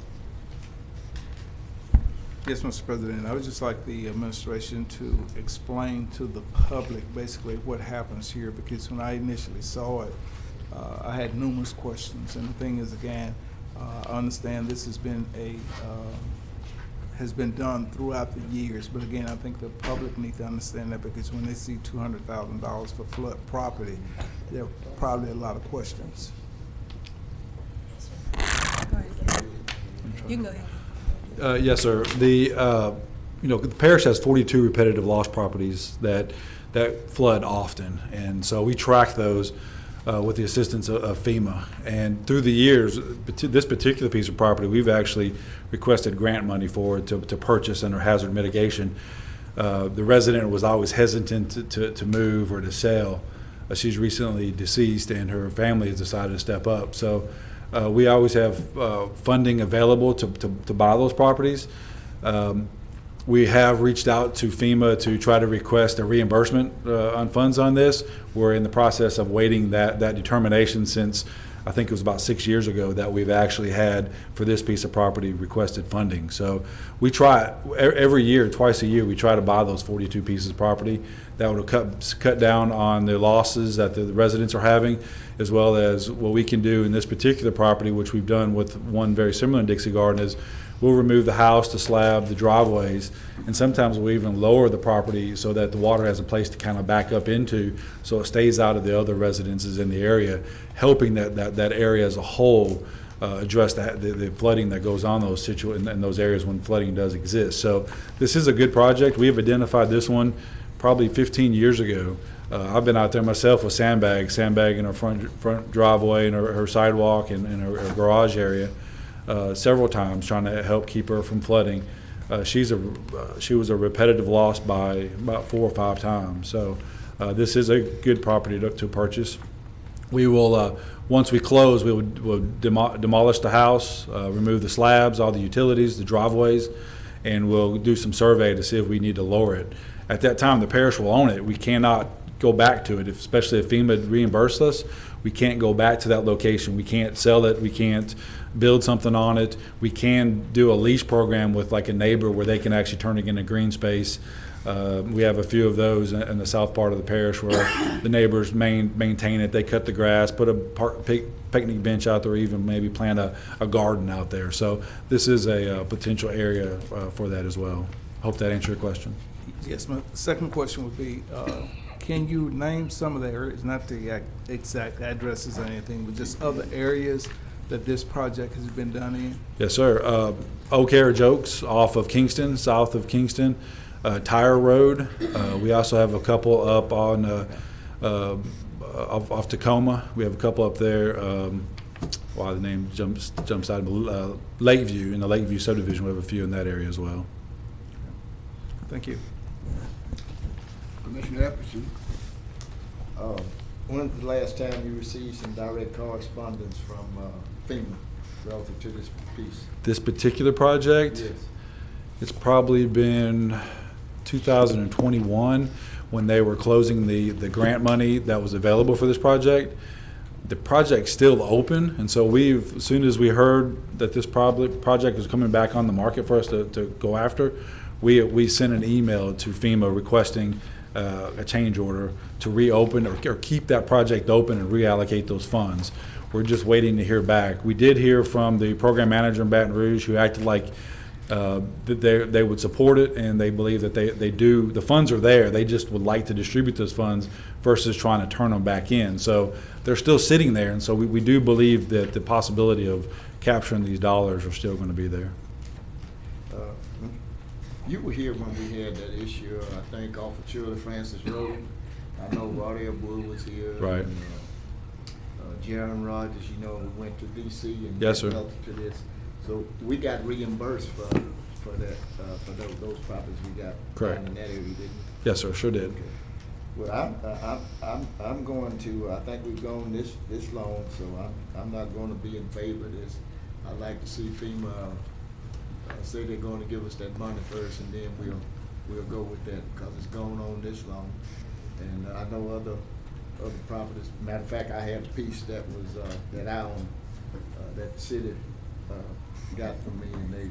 Yes, Mr. President, I would just like the administration to explain to the public basically what happens here, because when I initially saw it, I had numerous questions. And the thing is, again, I understand this has been done throughout the years, but again, I think the public need to understand that, because when they see $200,000 for flood property, there are probably a lot of questions. You can go ahead. Yes, sir. The parish has 42 repetitive loss properties that flood often, and so we track those with the assistance of FEMA. And through the years, this particular piece of property, we've actually requested grant money for it to purchase under hazard mitigation. The resident was always hesitant to move or to sell. She's recently deceased, and her family has decided to step up. So we always have funding available to buy those properties. We have reached out to FEMA to try to request a reimbursement on funds on this. We're in the process of waiting that determination since I think it was about 6 years ago that we've actually had for this piece of property requested funding. So we try every year, twice a year, we try to buy those 42 pieces of property. That would cut down on the losses that the residents are having, as well as what we can do in this particular property, which we've done with one very similar in Dixie Garden, is we'll remove the house, the slab, the driveways, and sometimes we'll even lower the property so that the water has a place to kind of back up into, so it stays out of the other residences in the area, helping that area as a whole address the flooding that goes on in those areas when flooding does exist. So this is a good project. We have identified this one probably 15 years ago. I've been out there myself with sandbagging her front driveway and her sidewalk and her garage area several times, trying to help keep her from flooding. She was a repetitive loss by about 4 or 5 times. So this is a good property to purchase. We will, once we close, we'll demolish the house, remove the slabs, all the utilities, the driveways, and we'll do some survey to see if we need to lower it. At that time, the parish will own it. We cannot go back to it, especially if FEMA reimbursed us. We can't go back to that location. We can't sell it. We can't build something on it. We can do a lease program with like a neighbor where they can actually turn it into green space. We have a few of those in the south part of the parish where the neighbors maintain it. They cut the grass, put a picnic bench out there, or even maybe plant a garden out there. So this is a potential area for that as well. Hope that answered your question. Yes, my second question would be, can you name some of the areas, not the exact addresses or anything, but just other areas that this project has been done in? Yes, sir. Eau Claire Jokes off of Kingston, south of Kingston, Tire Road. We also have a couple up on off Tacoma. We have a couple up there. The name jumps out of Lakeview. In the Lakeview subdivision, we have a few in that area as well. Thank you. Commissioner Epperson? When's the last time you received some direct correspondence from FEMA relative to this piece? This particular project? Yes. It's probably been 2021 when they were closing the grant money that was available for this project. The project's still open, and so as soon as we heard that this project was coming back on the market for us to go after, we sent an email to FEMA requesting a change order to reopen or keep that project open and reallocate those funds. We're just waiting to hear back. We did hear from the program manager in Baton Rouge, who acted like they would support it, and they believe that they do. The funds are there. They just would like to distribute those funds versus trying to turn them back in. So they're still sitting there, and so we do believe that the possibility of capturing these dollars are still going to be there. You were here when we had that issue, I think, off of Children Francis Road. I know Roddy Wood was here. Right. And, Jaron Rogers, we went to D.C. and yes, sir. to this. So we got reimbursed for that, for those properties we got Correct. down in that area, didn't we? Yes, sir, sure did. Well, I'm going to, I think we've gone this long, so I'm not gonna be in favor of this. I'd like to see FEMA, say they're gonna give us that money first, and then we'll go with that, because it's gone on this long. And I know other properties, matter of fact, I had a piece that was, that I own, that the city, got from me, and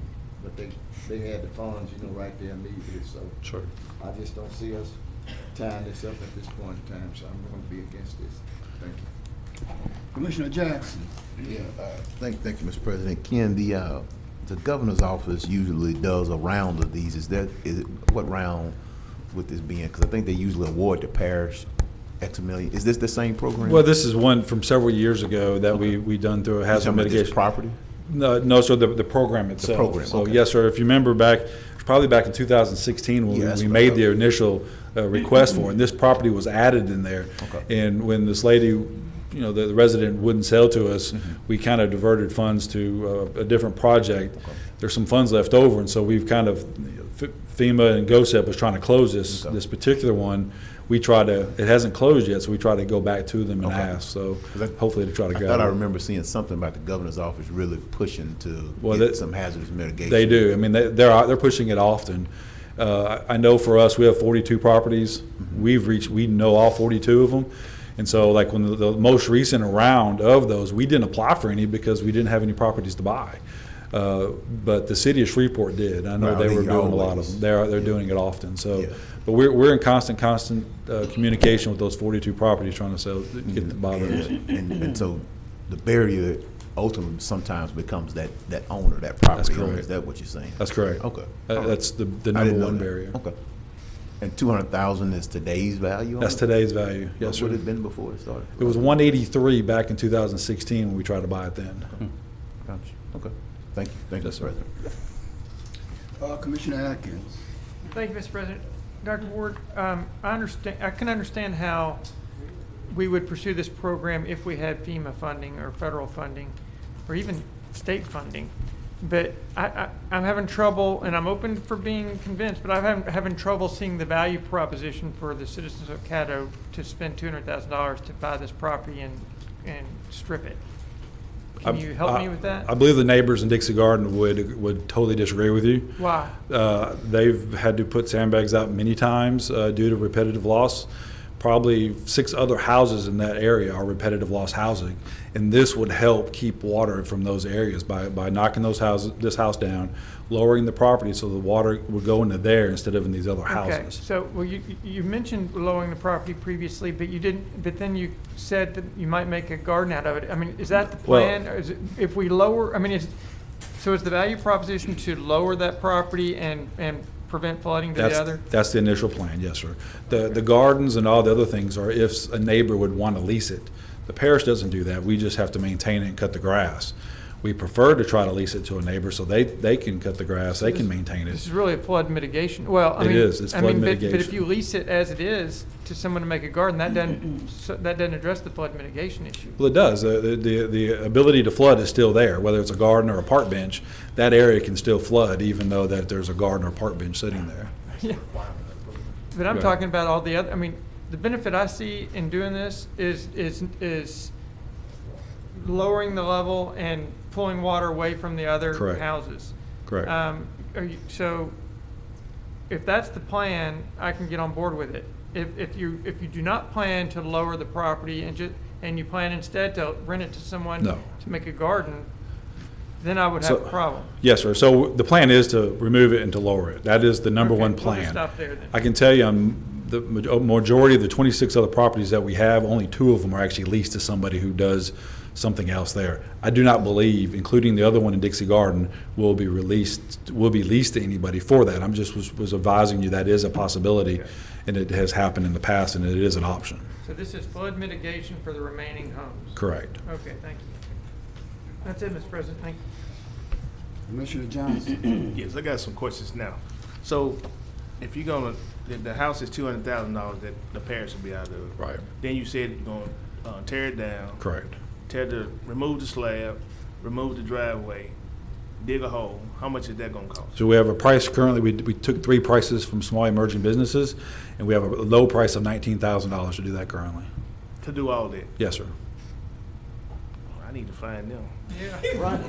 they had the funds, right there immediately, so. Sure. I just don't see us tying this up at this point in time, so I'm going to be against this. Thank you. Commissioner Jackson. Yeah, thank you, Mr. President. Ken, the governor's office usually does a round of these. What round would this be in? Because I think they usually award the parish X million. Is this the same program? Well, this is one from several years ago that we done through a hazard mitigation. Property? No, so the program itself. The program, So okay. yes, sir. If you remember probably back in 2016 when we made the initial request for it. And this property was added in there. Okay. And when this lady, the resident wouldn't sell to us, we kind of diverted funds to a different project. Okay. There's some funds left over, and so we've kind of, FEMA and GOSEP was trying to close this particular one. It hasn't closed yet, so we try to go back to them and ask. So hopefully to try to I grab thought I it. remember seeing something about the governor's office really pushing to get some hazardous mitigation. They do. I mean, they're pushing it often. I know for us, we have 42 properties. We know all 42 of them. And so like when the most recent round of those, we didn't apply for any because we didn't have any properties to buy. But the city of Shreveport did. I know they were doing a lot of them. They're doing it often. So, but we're in constant communication with those 42 properties trying to get the buy those. And so the barrier ultimately sometimes becomes that owner, that property owner. Is that what you're saying? That's correct. Okay. That's the number one barrier. Okay. And 200,000 is today's value? That's today's value. Yes, sir. What would it have been before it started? It was 183 back in 2016 when we tried to buy it then. Gotcha. Okay. Thank you. Thank you, Mr. President. Commissioner Atkins. Thank you, Mr. President. Dr. Ward, I can understand how we would pursue this program if we had FEMA funding or federal funding or even state funding. But I'm having trouble, and I'm open for being convinced, but I'm having trouble seeing the value proposition for the citizens of Caddo to spend $200,000 to buy this property and strip it. Can you help me with that? I believe the neighbors in Dixie Garden would totally disagree with you. Why? They've had to put sandbags out many times due to repetitive loss. Probably 6 other houses in that area are repetitive loss housing, and this would help keep water from those areas by knocking this house down, lowering the property so the water would go into there instead of in these other houses. Okay, so well, you mentioned lowering the property previously, but you didn't. But then you said that you might make a garden out of it. I mean, is that the plan? Or is it, if we lower, I mean, is the value proposition to lower that property and prevent flooding to the other? That's the initial plan, yes, sir. The gardens and all the other things are if a neighbor would want to lease it. The parish doesn't do that. We just have to maintain it and cut the grass. We prefer to try to lease it to a neighbor so they can cut the grass, they can maintain it. This is really a flood mitigation. Well, I mean, it's flood mitigation. But if you lease it as it is to someone to make a garden, that doesn't address the flood mitigation issue. Well, it does. The ability to flood is still there, whether it's a garden or a park bench. That area can still flood, even though that there's a garden or park bench sitting there. Yeah. But I'm talking about all the other. I mean, the benefit I see in doing this is lowering the level and pulling water away from the other houses. Correct. So if that's the plan, I can get on board with it. If you do not plan to lower the property and you plan instead to rent it to someone to make a garden, then I would have a problem. Yes, sir. So the plan is to remove it and to lower it. That is the number one plan. We'll stop there then. I can tell you, the majority of the 26 other properties that we have, only 2 of them are actually leased to somebody who does something else there. I do not believe, including the other one in Dixie Garden, will be leased to anybody for that. I'm just was advising you that is a possibility, and it has happened in the past, and it is an option. So this is flood mitigation for the remaining homes? Correct. Okay, thank you. That's it, Mr. President. Thank you. Commissioner Johnson. Yes, I got some questions now. So if you're gonna, the house is $200,000 that the parish will be out of. Right. Then you said you're gonna tear it down. Correct. Remove the slab, remove the driveway, dig a hole, how much is that gonna cost? So we have a price currently, we took 3 prices from small emerging businesses, and we have a low price of $19,000 to do that currently. To do all that? Yes, sir. I need to find them. Yeah. Right.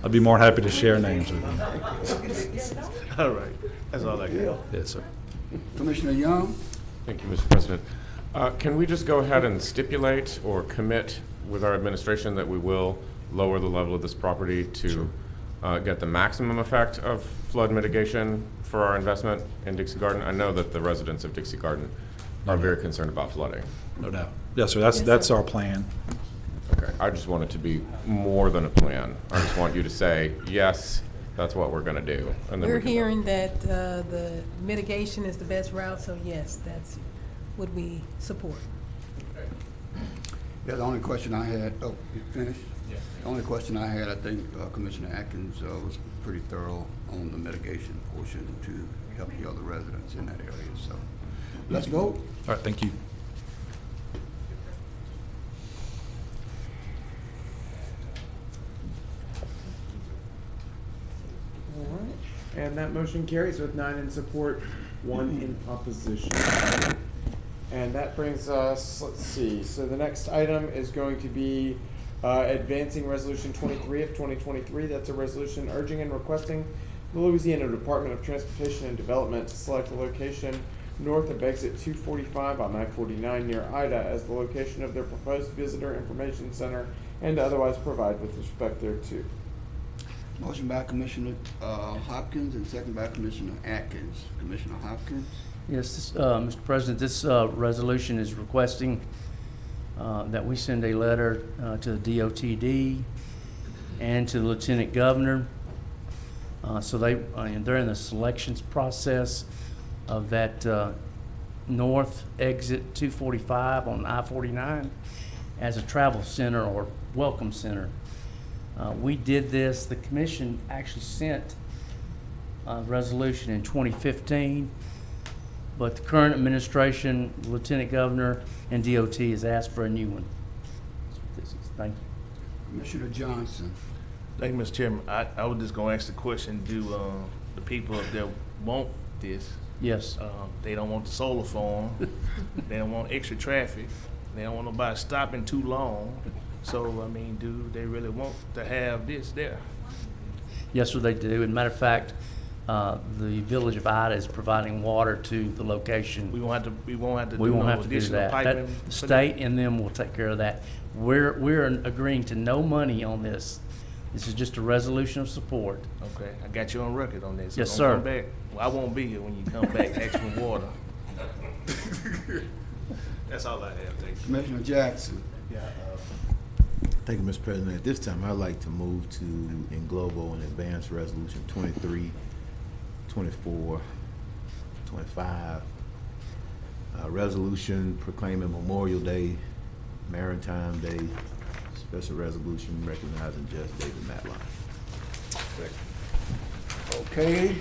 I'd be more than happy to share names with you. All right, that's all I got. Yes, sir. Commissioner Young? Thank you, Mr. President. Can we just go ahead and stipulate or commit with our administration that we will lower the level of this property to get the maximum effect of flood mitigation for our investment in Dixie Garden? I know that the residents of Dixie Garden are very concerned about flooding. No doubt. Yes, sir, that's our plan. Okay, I just want it to be more than a plan. I just want you to say, yes, that's what we're gonna do. And then We're we can vote. hearing that the mitigation is the best route, so yes, that's what we support. Yeah, the only question I had, oh, you finished? Yes. The only question I had, I think Commissioner Atkins was pretty thorough on the mitigation portion to help the other residents in that area, so. Let's vote. All right, thank you. All right, and that motion carries with 9 in support, 1 in opposition. And that brings us, let's see, so the next item is going to be advancing Resolution 23 of 2023. That's a resolution urging and requesting the Louisiana Department of Transportation and Development to select a location north of exit 245 on I-49 near Ida as the location of their proposed visitor information center and to otherwise provide with respect thereto. Motion by Commissioner Hopkins and second by Commissioner Atkins. Commissioner Hopkins? Yes, this, Mr. President, this resolution is requesting that we send a letter to the DOTD and to the Lieutenant Governor. So they're in the selections process of that north exit 245 on I-49 as a travel center or welcome center. We did this, the commission actually sent a resolution in 2015, but the current administration, Lieutenant Governor, and DOT has asked for a new one. That's what this is. Thank you. Commissioner Johnson. Thank you, Mr. Chairman. I was just gonna ask the question, do the people up there want this? Yes. They don't want the solar farm. They don't want extra traffic. They don't want nobody stopping too long. So, I mean, do they really want to have this there? Yes, sir, they do. As a matter of fact, the village of Ida is providing water to the location. We won't have to We do won't no have to do additional that. piping The for state and them will take care of that. We're agreeing to no money on this. This is just a resolution of support. Okay, I got you on record on this. So Yes, don't sir. Come back. Well, I won't be here when you come back, ask for water. That's all I have, thank you. Commissioner Jackson. Thank you, Mr. President. At this time, I'd like to move to in global and advance resolution 23, 24, 25. Resolution proclaiming Memorial Day, Maritime Day, special resolution recognizing Judge David Matlock. Okay,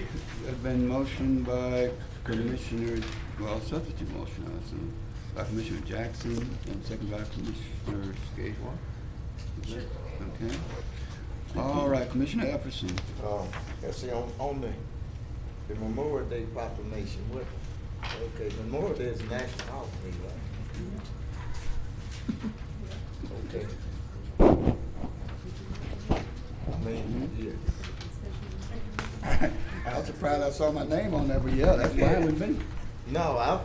there's been motion by Commissioner, well, substitute motion, I assume, by Commissioner Jackson and second by Commissioner Skageway. Is that okay? All right, Commissioner Epperson. Let's see, on the Memorial Day proclamation, okay, Memorial Day is a national holiday, right? Okay. I mean, yeah. I was surprised I saw my name on that, but yeah, that's fine with me. No,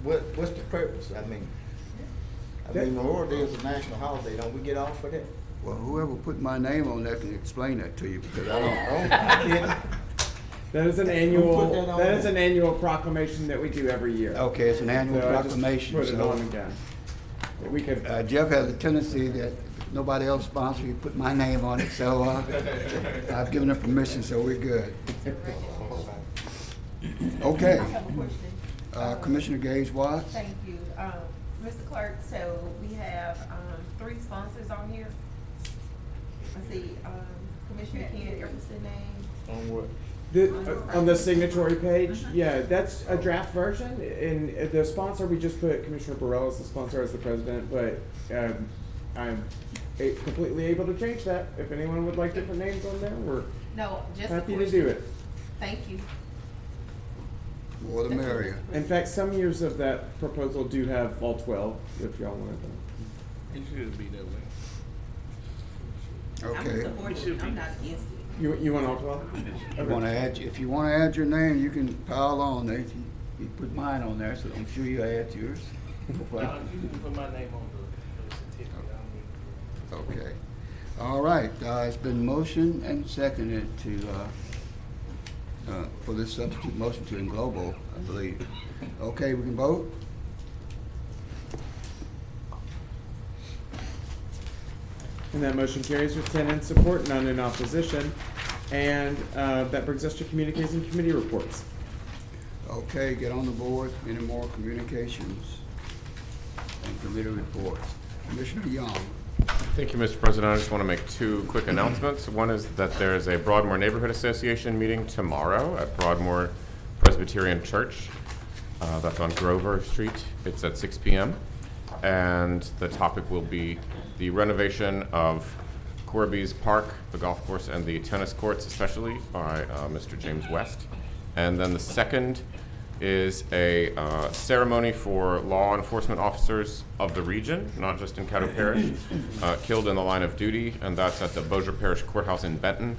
what's the purpose? I mean, Memorial Day is a national holiday. Don't we get off for that? Well, whoever put my name on that can explain that to you, because I don't. That is an annual proclamation that we do every year. Okay, it's an annual So proclamation. I just put it so- on again. We could. Jeff has a tendency that nobody else sponsors, you put my name on it, so I've given him permission, so we're good. Okay. Commissioner Gage Watts. Thank you. Mr. Clerk, so we have 3 sponsors on here. Let's see, Commissioner Ken Epperson name. On what? On the signatory page, yeah, that's a draft version. And the sponsor, we just put Commissioner Burrell as the sponsor as the president, but completely able to change that. If anyone would like different names on there, we're No, just a happy to question. do it. Thank you. More the merrier. In fact, some years of that proposal do have all 12, if y'all wanted them. It should be that way. Okay. I'm supportive, I'm not against it. You want all 12? If you wanna add your name, you can pile on there. You put mine on there, so I'm sure you add yours. You can put my name on the certificate. I don't need Okay. All right, it's been motioned and seconded to, for this substitute motion to englobo, I believe. Okay, we can vote? And that motion carries with 10 in support, none in opposition. And that brings us to communications and committee reports. Okay, get on the board. Any more communications and committee reports? Commissioner Young. Thank you, Mr. President. I just want to make two quick announcements. One is that there is a Broadmoor Neighborhood Association meeting tomorrow at Broadmoor Presbyterian Church. That's on Grover Street. It's at 6 p.m. And the topic will be the renovation of Corby's Park, the golf course, and the tennis courts, especially by Mr. James West. And then the second is a ceremony for law enforcement officers of the region, not just in Caddo Parish, killed in the line of duty, and that's at the Bossier Parish Courthouse in Benton,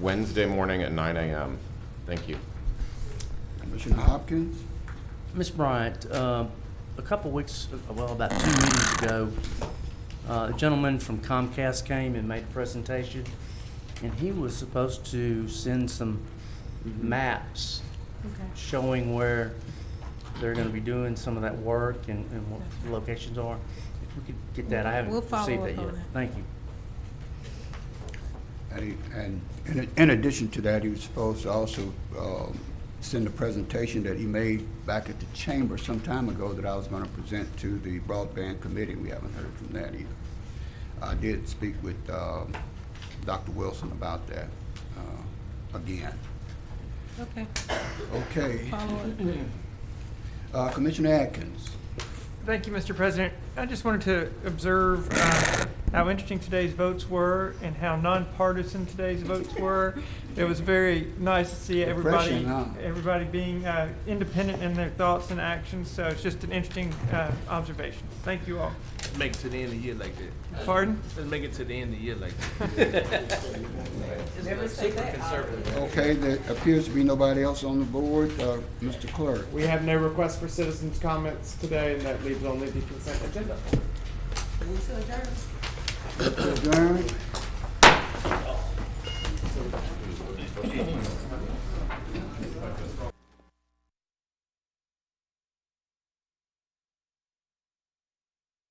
Wednesday morning at 9 a.m. Thank you. Commissioner Hopkins. Ms. Bryant, a couple weeks, well, about 2 meetings ago, a gentleman from Comcast came and made a presentation, and he was supposed to send some maps showing where they're going to be doing some of that work and what the locations are. If we could get that, I haven't We'll follow received that up yet. on that. Thank you. And in addition to that, he was supposed to also send a presentation that he made back at the chamber some time ago that I was going to present to the broadband committee. We haven't heard from that either. I did speak with Dr. Wilson about that again. Okay. Okay. Follow up. Commissioner Atkins. Thank you, Mr. President. I just wanted to observe how interesting today's votes were and how nonpartisan today's votes were. It was very nice to see everybody, Refreshing, huh? everybody being independent in their thoughts and actions. So it's just an interesting observation. Thank you all. Let's make it to the end of the year like that. Pardon? Let's make it to the end of the year like that. Never say that. Okay, there appears to be nobody else on the board. Mr. Clerk. We have no requests for citizens' comments today, and that leaves only the consent agenda. Move to adjourn. Adjourn.